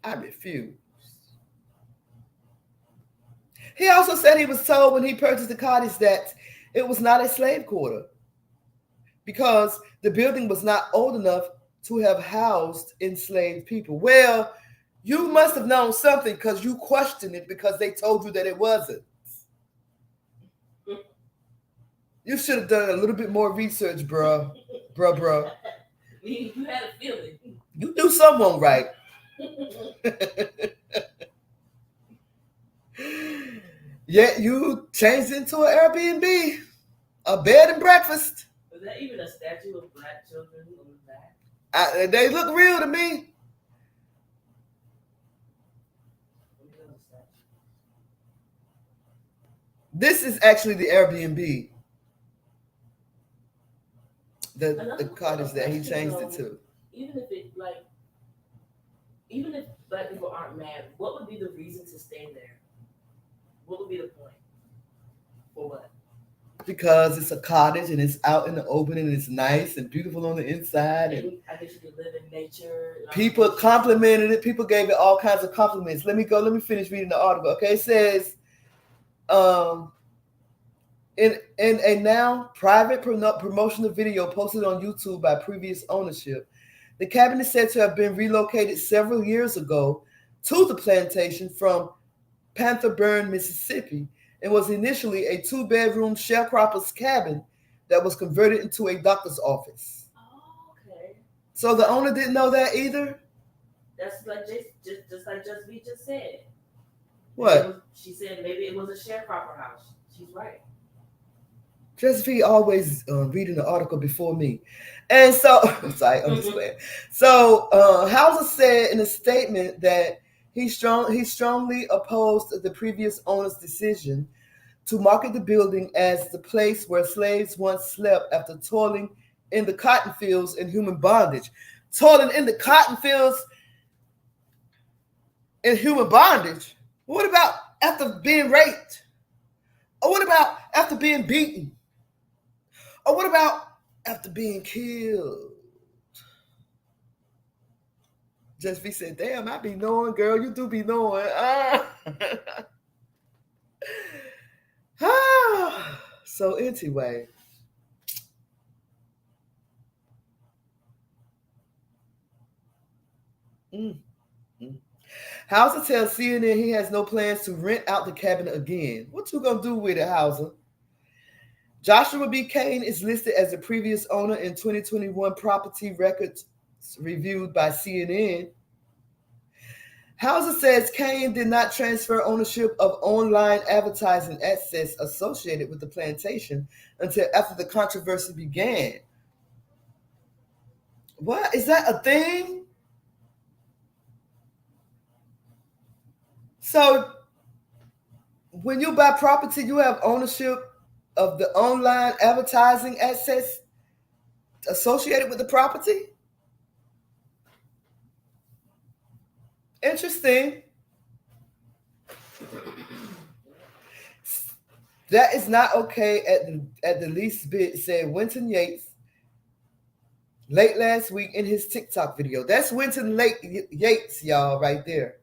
I refuse. He also said he was told when he purchased the cottage that it was not a slave quarter because the building was not old enough to have housed enslaved people. Well, you must have known something because you questioned it because they told you that it wasn't. You should have done a little bit more research, bruh. Bruh. You had a feeling. You knew someone right. Yet you changed into an Airbnb, a bed and breakfast. Was that even a statue of black children on the back? They look real to me. This is actually the Airbnb. The cottage that he changed it to. Even if black people aren't mad, what would be the reason to stay there? What would be the point? For what? Because it's a cottage and it's out in the open and it's nice and beautiful on the inside. And I guess you could live in nature. People complimented it. People gave it all kinds of compliments. Let me finish reading the article. Okay, it says, in a now private promotional video posted on YouTube by previous ownership, the cabin is said to have been relocated several years ago to the plantation from Panther Burn, Mississippi, and was initially a 2-bedroom sharecropper's cabin that was converted into a doctor's office. Oh, okay. So the owner didn't know that either? That's like just like V just said. What? She said maybe it was a sharecropper house. She's right. Just V always reading the article before me. And so, sorry, I'm just playing. So Hauser said in a statement that he strongly opposed the previous owner's decision to market the building as the place where slaves once slept after toiling in the cotton fields in human bondage. Toiling in the cotton fields in human bondage? What about after being raped? Or what about after being beaten? Or what about after being killed? Just be said, damn, I be knowing, girl. You do be knowing. So anyway. Hauser tells CNN he has no plans to rent out the cabin again. What you gonna do with it, Hauser? Joshua B. Kane is listed as the previous owner in 2021 property records reviewed by CNN. Hauser says Kane did not transfer ownership of online advertising assets associated with the plantation until after the controversy began. What? Is that a thing? So when you buy property, you have ownership of the online advertising assets associated with the property? Interesting. That is not okay at the least bit, said Winton Yates late last week in his TikTok video. That's Winton Yates, y'all, right there.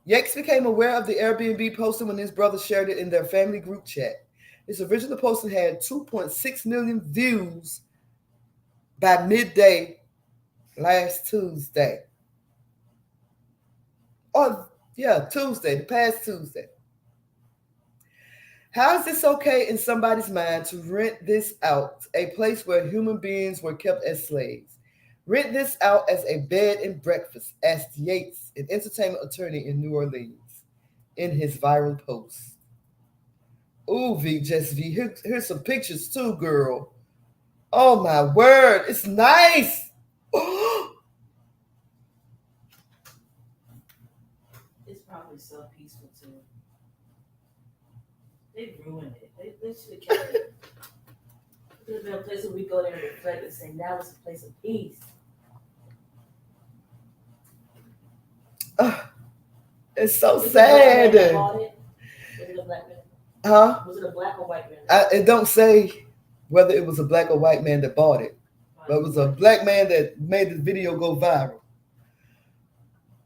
Yates became aware of the Airbnb posting when his brother shared it in their family group chat. His original posting had 2.6 million views by midday last Tuesday. Tuesday, the past Tuesday. How is this okay in somebody's mind to rent this out, a place where human beings were kept as slaves? Rent this out as a bed and breakfast, asked Yates, an entertainment attorney in New Orleans, in his viral post. Ooh, here's some pictures too, girl. Oh my word, it's nice. It's probably so peaceful too. They ruined it. They should have kept it. It could have been a place where we go there and reflect and say, now it's a place of peace. It's so sad. Was it a black man? Huh? Was it a black or white man? It don't say whether it was a black or white man that bought it, but it was a black man that made the video go viral.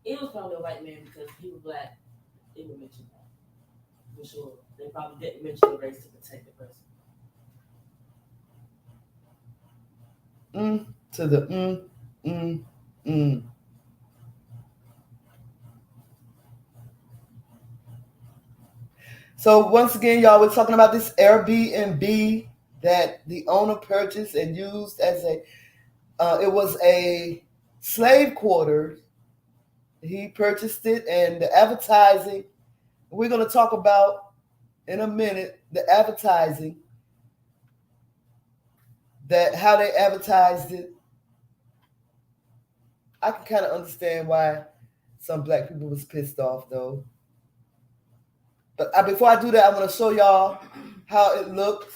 It was probably a white man because he was black. They would mention that for sure. They probably didn't mention the race to protect the person. So once again, y'all, we're talking about this Airbnb that the owner purchased and used as a. It was a slave quarters. He purchased it, and the advertising. We're going to talk about in a minute the advertising, that how they advertised it. I can kind of understand why some black people was pissed off though. But before I do that, I'm going to show y'all how it looks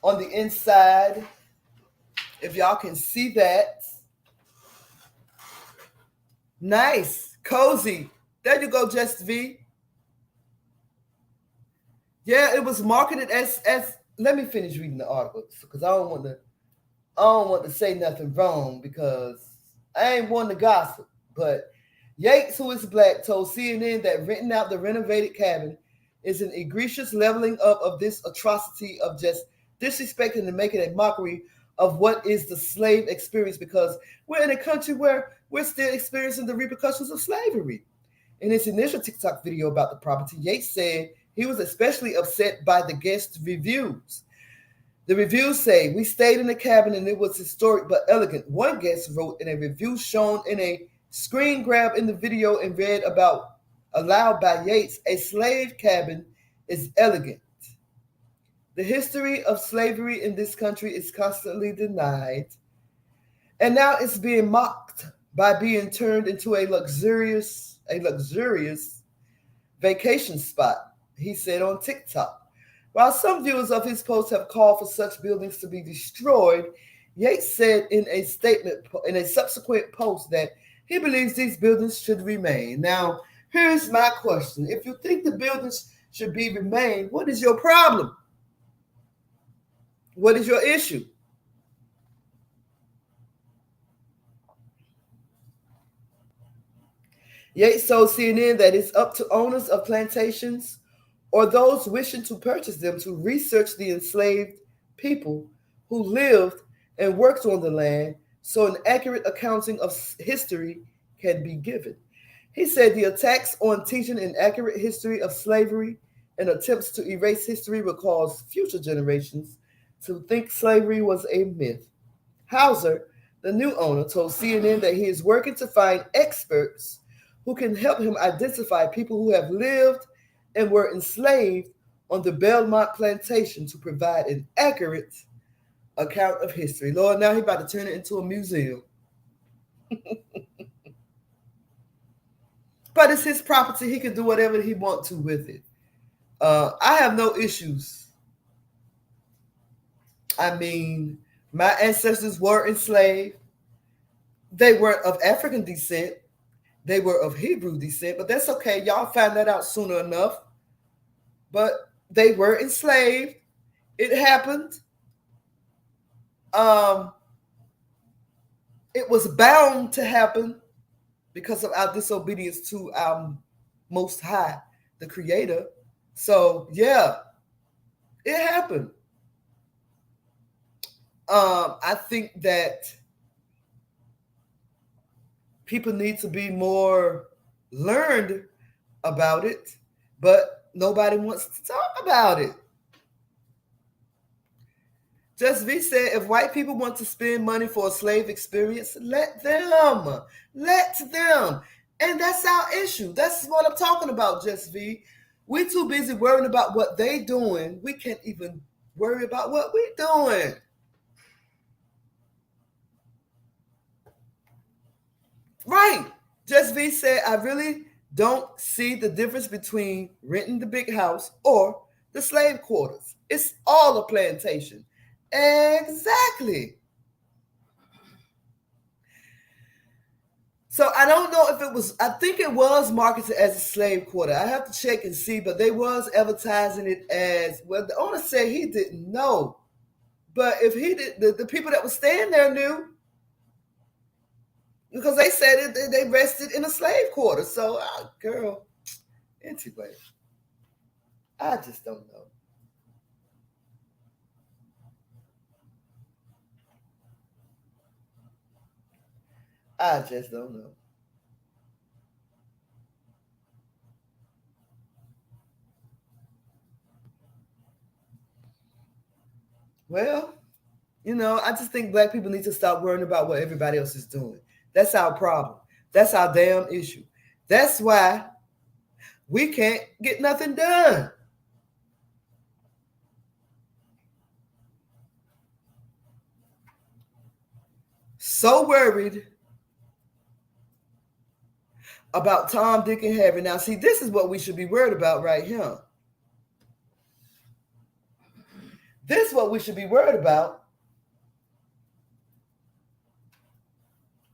on the inside. If y'all can see that. Nice, cozy. There you go, Just V. Yeah, it was marketed as. Let me finish reading the article because I don't want to say nothing wrong because I ain't one to gossip. But Yates, who is black, told CNN that renting out the renovated cabin is an egregious leveling up of this atrocity of just disrespecting and making a mockery of what is the slave experience, because we're in a country where we're still experiencing the repercussions of slavery. In his initial TikTok video about the property, Yates said he was especially upset by the guest reviews. The reviews say, "We stayed in the cabin and it was historic but elegant." One guest wrote in a review shown in a screen grab in the video and read about aloud by Yates, "A slave cabin is elegant. The history of slavery in this country is constantly denied, and now it's being mocked by being turned into a luxurious vacation spot," he said on TikTok. While some viewers of his post have called for such buildings to be destroyed, Yates said in a statement in a subsequent post that he believes these buildings should remain. Now, here's my question. If you think the buildings should be remain, what is your problem? What is your issue? Yates told CNN that it's up to owners of plantations or those wishing to purchase them to research the enslaved people who lived and worked on the land so an accurate accounting of history can be given. He said the attacks on teaching an accurate history of slavery and attempts to erase history will cause future generations to think slavery was a myth. Hauser, the new owner, told CNN that he is working to find experts who can help him identify people who have lived and were enslaved on the Belmont plantation to provide an accurate account of history. Lord, now he's about to turn it into a museum. But it's his property. He can do whatever he wants to with it. I have no issues. I mean, my ancestors were enslaved. They weren't of African descent. They were of Hebrew descent, but that's okay. Y'all find that out sooner enough. But they were enslaved. It happened. It was bound to happen because of our disobedience to our Most High, the Creator. So, yeah, it happened. I think that people need to be more learned about it, but nobody wants to talk about it. Just V said, if white people want to spend money for a slave experience, let them. Let them. And that's our issue. That's what I'm talking about, Just V. We're too busy worrying about what they doing. We can't even worry about what we're doing. Right. Just V said, I really don't see the difference between renting the big house or the slave quarters. It's all a plantation. Exactly. So I don't know if it was, I think it was marketed as a slave quarter. I have to check and see, but they was advertising it as, well, the owner said he didn't know. But if he did, the people that were staying there knew. Because they said they rested in a slave quarter. So, girl, anyway, I just don't know. I just don't know. Well, I just think black people need to stop worrying about what everybody else is doing. That's our problem. That's our damn issue. That's why we can't get nothing done. So worried about Tom, Dick, and Harry. Now, see, this is what we should be worried about right here. This is what we should be worried about.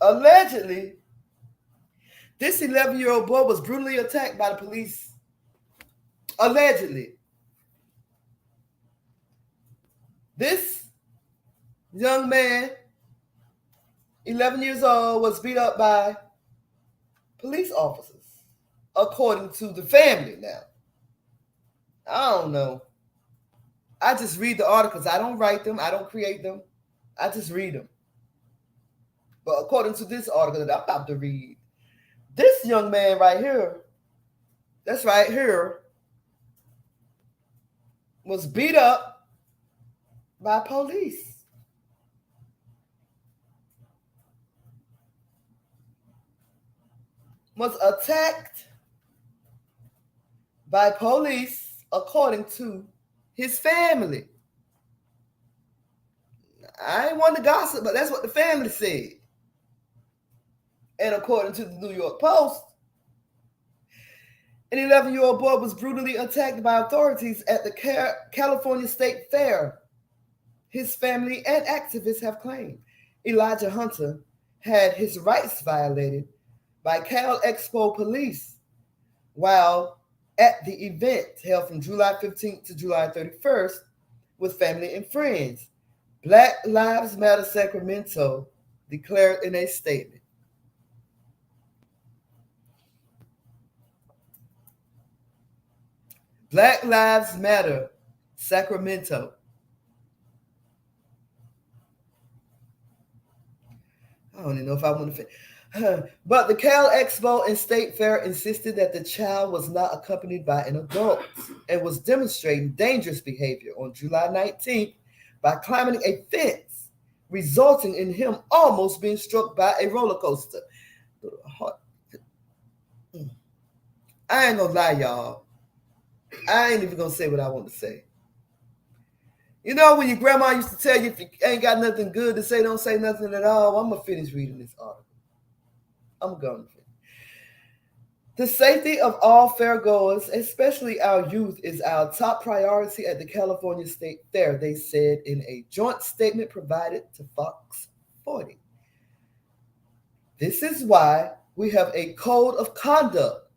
Allegedly, this 11-year-old boy was brutally attacked by the police. Allegedly. This young man, 11 years old, was beat up by police officers, according to the family now. I don't know. I just read the articles. I don't write them. I don't create them. I just read them. But according to this article that I'm about to read, this young man right here, that's right here, was beat up by police. Was attacked by police, according to his family. I ain't want to gossip, but that's what the family said. And according to the New York Post, an 11-year-old boy was brutally attacked by authorities at the California State Fair. His family and activists have claimed Elijah Hunter had his rights violated by Cal Expo police while at the event held from July 15th to July 31st with family and friends. Black Lives Matter Sacramento declared in a statement. Black Lives Matter Sacramento. I don't even know if I want to. But the Cal Expo and State Fair insisted that the child was not accompanied by an adult and was demonstrating dangerous behavior on July 19th by climbing a fence, resulting in him almost being struck by a roller coaster. I ain't gonna lie, y'all. I ain't even gonna say what I want to say. You know, when your grandma used to tell you if you ain't got nothing good to say, don't say nothing at all. I'm gonna finish reading this article. I'm going to. The safety of all fairgoers, especially our youth, is our top priority at the California State Fair, they said in a joint statement provided to Fox 40. This is why we have a code of conduct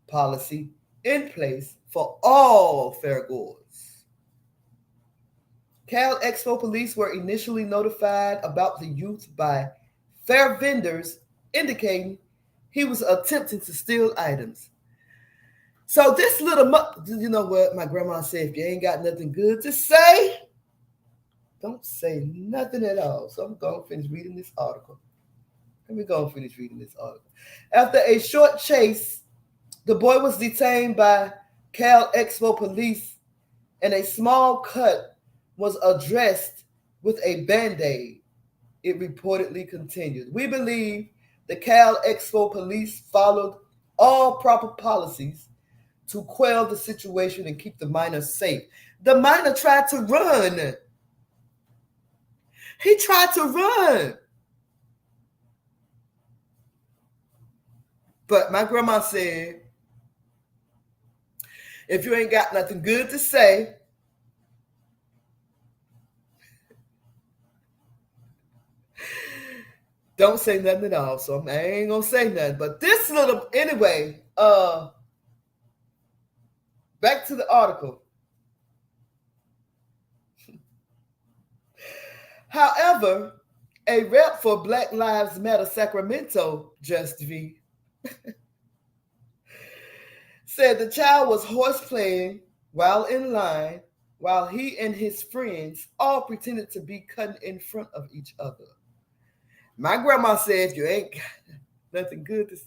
policy in place for all fairgoers. Cal Expo police were initially notified about the youth by fair vendors indicating he was attempting to steal items. So this little, you know what my grandma said, if you ain't got nothing good to say, don't say nothing at all. So I'm going to finish reading this article. Let me go and finish reading this article. After a short chase, the boy was detained by Cal Expo police and a small cut was addressed with a Band-Aid. It reportedly continued. We believe the Cal Expo police followed all proper policies to quell the situation and keep the minor safe. The minor tried to run. He tried to run. But my grandma said, if you ain't got nothing good to say, don't say nothing at all. So I ain't gonna say nothing. But this little, anyway, back to the article. However, a rep for Black Lives Matter Sacramento, Just V, said the child was horseplaying while in line, while he and his friends all pretended to be cutting in front of each other. My grandma said, if you ain't got nothing good to say,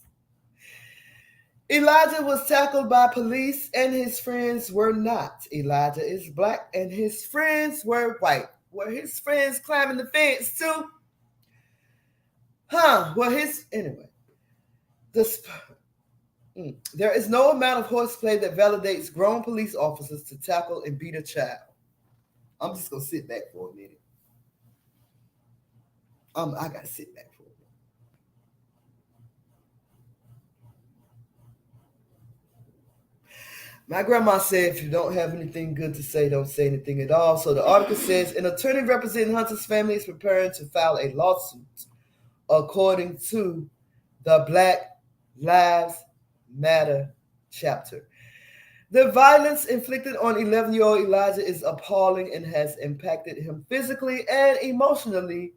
Elijah was tackled by police and his friends were not. Elijah is black and his friends were white. Were his friends climbing the fence too? Well, anyway. This, there is no amount of horseplay that validates grown police officers to tackle and beat a child. I'm just gonna sit back for a minute. I gotta sit back for a minute. My grandma said, if you don't have anything good to say, don't say anything at all. So the article says, an attorney representing Hunter's family is preparing to file a lawsuit, according to the Black Lives Matter chapter. The violence inflicted on 11-year-old Elijah is appalling and has impacted him physically and emotionally,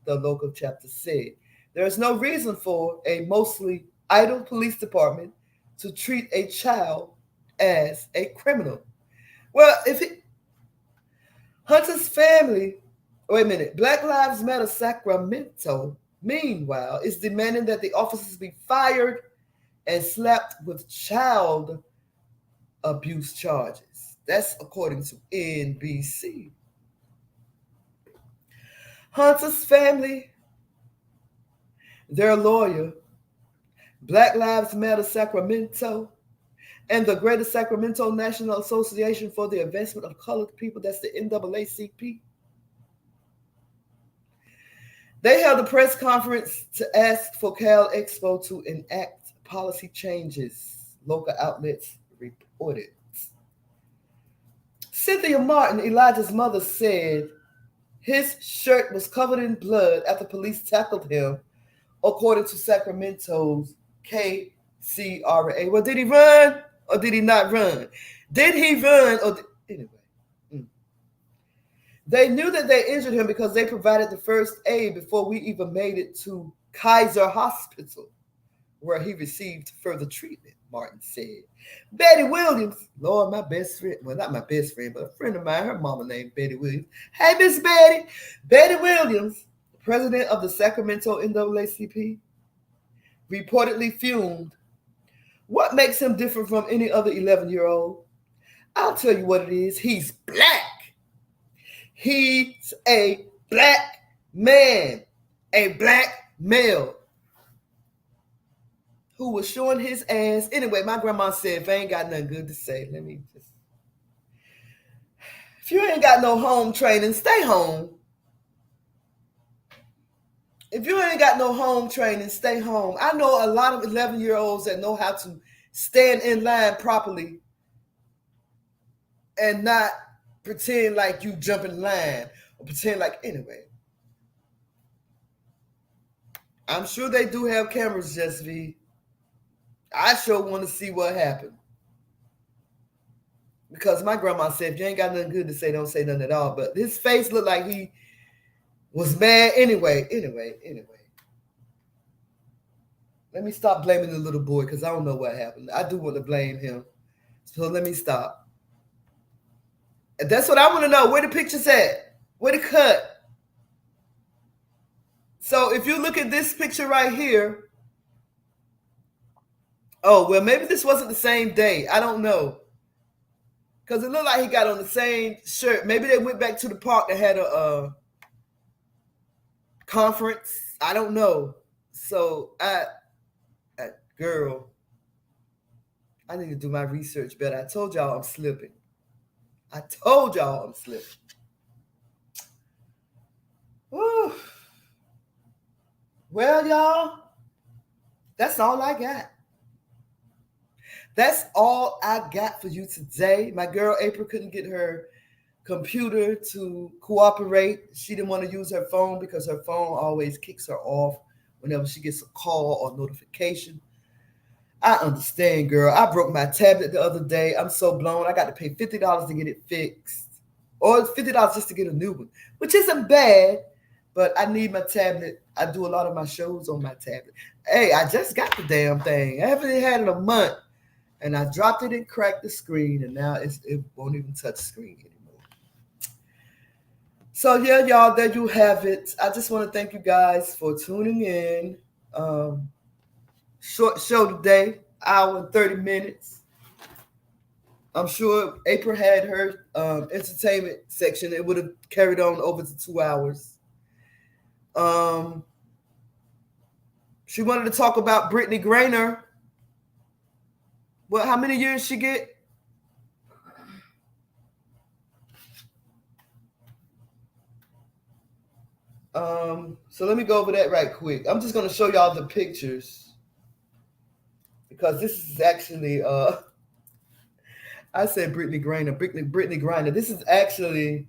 the local chapter said. There is no reason for a mostly idle police department to treat a child as a criminal. Well, Hunter's family, wait a minute, Black Lives Matter Sacramento, meanwhile, is demanding that the officers be fired and slapped with child abuse charges. That's according to NBC. Hunter's family, their lawyer, Black Lives Matter Sacramento, and the Greater Sacramento National Association for the Advancement of Colored People, that's the NAACP. They held a press conference to ask for Cal Expo to enact policy changes, local outlets reported. Cynthia Martin, Elijah's mother, said his shirt was covered in blood after police tackled him, according to Sacramento's KCRA. Well, did he run or did he not run? Did he run or anyway? They knew that they injured him because they provided the first aid before we even made it to Kaiser Hospital, where he received further treatment, Martin said. Betty Williams, Lord, my best friend, well, not my best friend, but a friend of mine, her mama named Betty Williams. Hey, Miss Betty. Betty Williams, president of the Sacramento NAACP, reportedly fumed. What makes him different from any other 11-year-old? I'll tell you what it is. He's black. He's a black man, a black male who was showing his ass. Anyway, my grandma said, if I ain't got nothing good to say, if you ain't got no home training, stay home. If you ain't got no home training, stay home. I know a lot of 11-year-olds that know how to stand in line properly and not pretend like you jump in line or pretend like, anyway. I'm sure they do have cameras, Just V. I sure want to see what happened. Because my grandma said, if you ain't got nothing good to say, don't say nothing at all. But his face looked like he was mad anyway. Let me stop blaming the little boy because I don't know what happened. I do want to blame him. So let me stop. And that's what I want to know. Where the picture's at? Where the cut? So if you look at this picture right here, oh, well, maybe this wasn't the same day. I don't know. Because it looked like he got on the same shirt. Maybe they went back to the park and had a conference. I don't know. So, girl, I need to do my research better. I told y'all I'm slipping. Woo. Well, y'all, that's all I got. That's all I got for you today. My girl April couldn't get her computer to cooperate. She didn't want to use her phone because her phone always kicks her off whenever she gets a call or notification. I understand, girl. I broke my tablet the other day. I'm so blown. I got to pay $50 to get it fixed. Or $50 just to get a new one, which isn't bad, but I need my tablet. I do a lot of my shows on my tablet. Hey, I just got the damn thing. I haven't had it a month. And I dropped it and cracked the screen, and now it won't even touch the screen anymore. So, yeah, y'all, there you have it. I just want to thank you guys for tuning in. Short show today. hour and 30 minutes. I'm sure April had her entertainment section. It would have carried on over to 2 hours. She wanted to talk about Brittany Griner. Well, how many years she get? So let me go over that right quick. I'm just going to show y'all the pictures because this is actually, I said Brittany Griner, Brittany Griner. This is actually,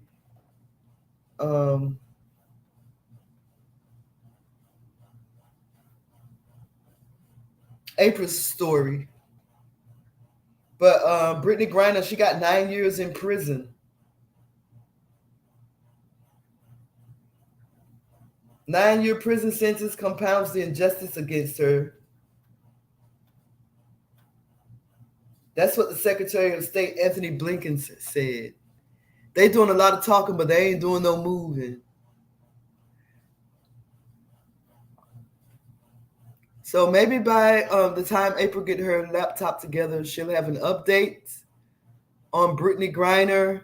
April's story. But Brittany Griner, she got 9 years in prison. 9-year prison sentence compounds the injustice against her. That's what the Secretary of State, Anthony Blinken, said. They doing a lot of talking, but they ain't doing no moving. So maybe by the time April get her laptop together, she'll have an update on Brittany Griner,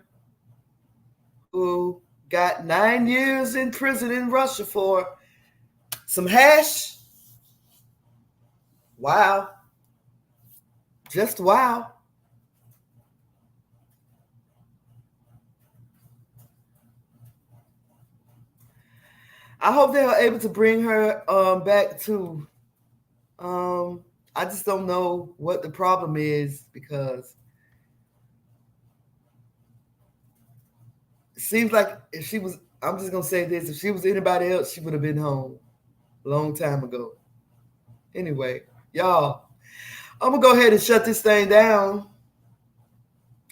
who got 9 years in prison in Russia for some hash. Wow. Just wow. I hope they are able to bring her back too. I just don't know what the problem is because it seems like if she was, I'm just going to say this, if she was anybody else, she would have been home a long time ago. Anyway, y'all, I'm going to go ahead and shut this thing down.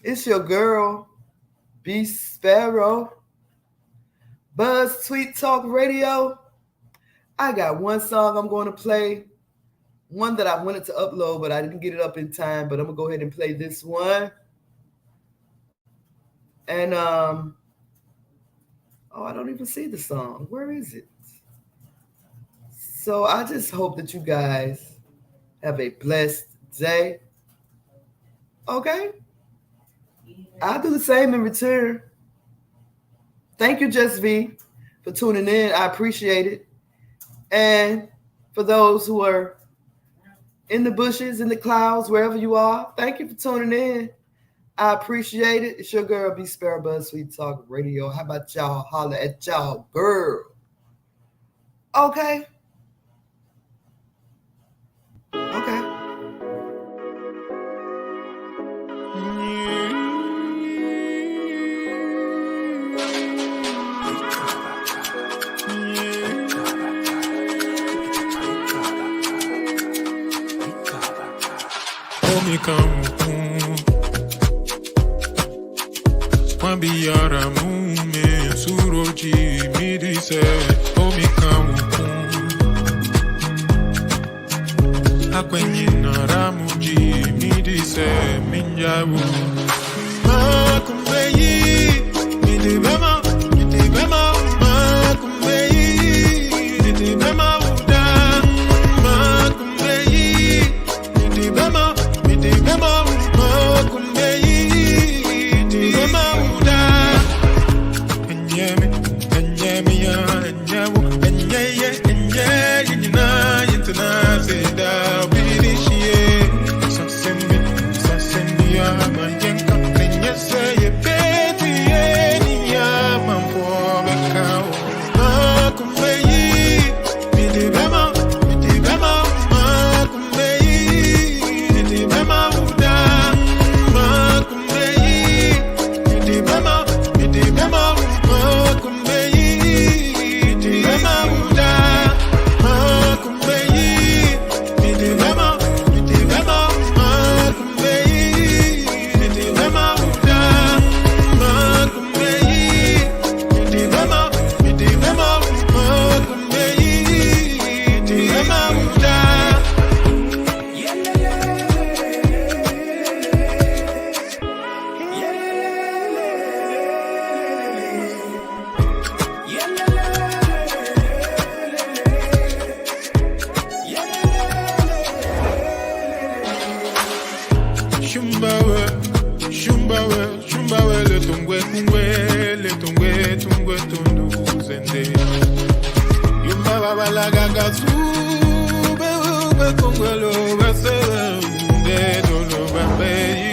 It's your girl, B Sparrow, BuzzzTweet Talk Radio. I got one song I'm going to play. One that I wanted to upload, but I didn't get it up in time. But I'm going to go ahead and play this one. And, oh, I don't even see the song. Where is it? So I just hope that you guys have a blessed day. Okay? I'll do the same in return. Thank you, Just V, for tuning in. I appreciate it. And for those who are in the bushes, in the clouds, wherever you are, thank you for tuning in. I appreciate it. It's your girl, B Sparrow, BuzzzTweet Talk Radio. How about y'all holler at y'all girl? Okay. Okay. Kwambiara mume suroji midise omikamuku akwenyina ramuji midise minjawu makumbeyi midibema makumbeyi midibema uda makumbeyi midibema Sasemi, my yanka. con quello che sei, non va bene.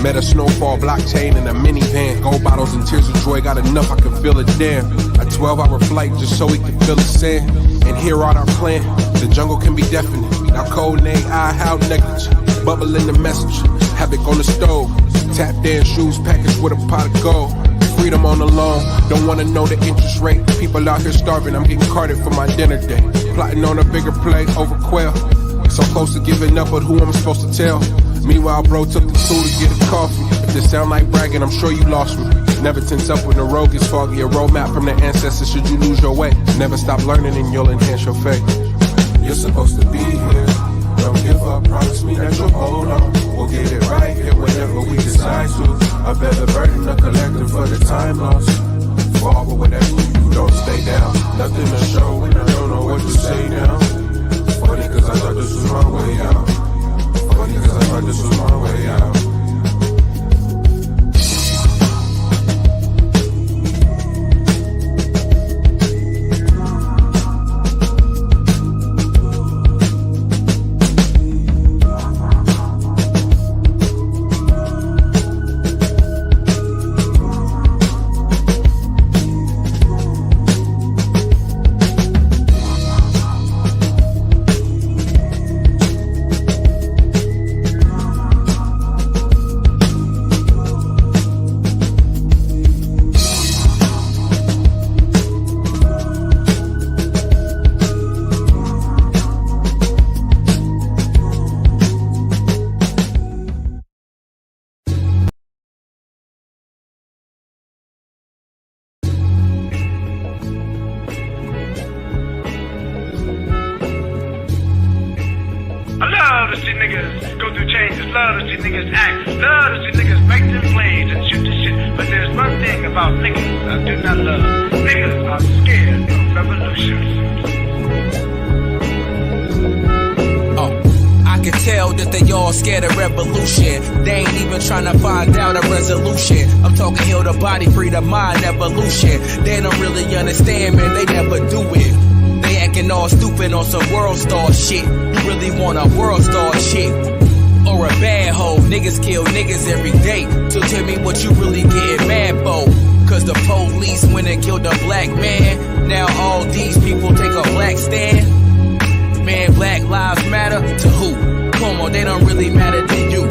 Met a snowfall blockchain in a minivan. Gold bottles and tears of joy, got enough, I can feel it damn. A 12-hour flight just so we can feel the sand. And hear out our plan, the jungle can be definite. Now code name, how negligent. Bubble in the message, havoc on the stove. Tap dance shoes packaged with a pot of gold. Freedom on the loan, don't wanna know the interest rate. People out here starving, I'm getting carded for my dinner date. Plotting on a bigger play over quail. So close to giving up, but who am I supposed to tell? Meanwhile, bro took the tool to get a coffee. If this sound like bragging, I'm sure you lost me. Never tense up when the road gets foggy. A roadmap from the ancestors should you lose your way. Never stop learning and you'll enhance your faith. You're supposed to be here. Don't give up, promise me that you'll hold on. We'll get it right here whenever we decide to. I bear the burden of collecting for the time lost. Fall, but whatever you do, don't stay down. Nothing to show when I don't know what to say now. Funny cause I thought this was my way out. Funny cause I thought this was my way out. Love to see niggas act, love to see niggas make them plays and shoot the shit. But there's one thing about niggas I do not love. Niggas are scared of revolution. I can tell that they all scared of revolution. They ain't even trying to find out a resolution. I'm talking heal the body, free the mind, evolution. They don't really understand, man, they never do it. They acting all stupid on some world star shit. You really want a world star shit? Or a bad hoe, niggas kill niggas every day. So tell me what you really getting mad for. Cause the police went and killed a black man. Now all these people take a black stand. Man, black lives matter to who? Come on, they don't really matter to you.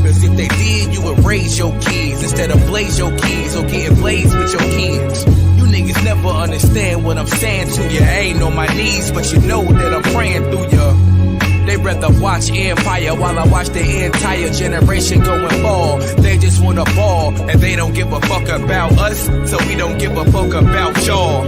Cause if they did, you would raise your kids instead of blaze your kids or getting blazed with your kids. You niggas never understand what I'm saying to you. I ain't on my knees, but you know that I'm praying through you. They rather watch Empire while I watch the entire generation go and fall. They just wanna ball, and they don't give a fuck about us, so we don't give a fuck about y'all.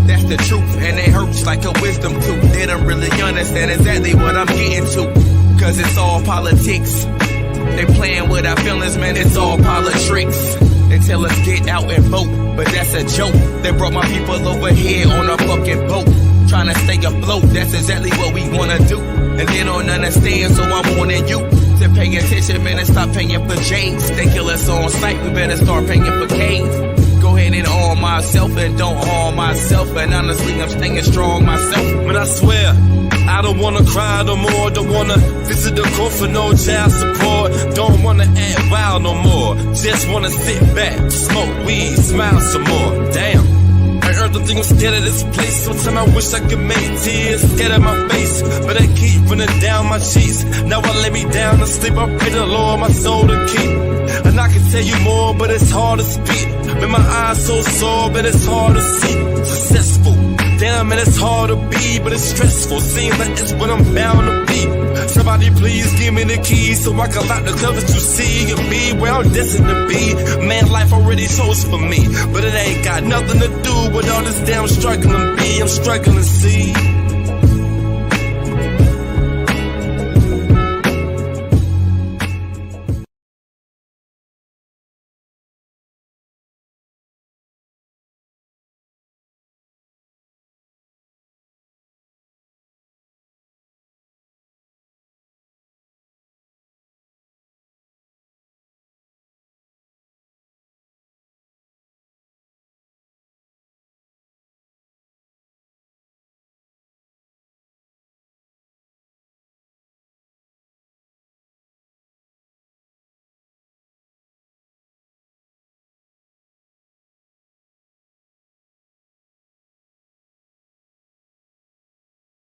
That's the truth, and it hurts like a wisdom tooth. They don't really understand exactly what I'm getting to, cause it's all politics. They playing with our feelings, man, it's all politics. They tell us get out and vote, but that's a joke. They brought my people over here on a fucking boat, trying to stay afloat, that's exactly what we wanna do. And they don't understand, so I'm warning you to pay attention, man, and stop paying for J's. They kill us on sight, we better start paying for K's. Go ahead educated on myself and don't harm myself. And honestly, I'm staying strong myself. Man, I swear, I don't wanna cry no more. Don't wanna visit the court for no child support. Don't wanna act wild no more. Just wanna sit back, smoke weed, smile some more. Damn, I heard the thing was scared of this place. Sometimes I wish I could make tears scared of my face, but I keep running down my cheeks. Now I lay me down to sleep. I pray the Lord my soul to keep. And I can tell you more, but it's hard to speak. Man, my eyes so sore, but it's hard to see. Successful, damn, man, it's hard to be, but it's stressful. Seems like it's what I'm bound to be. Somebody please give me the keys so I can lock the club that you see and be where I'm destined to be. Man, life already chose for me, but it ain't got nothing to do with all this damn struggling be. I'm struggling to see.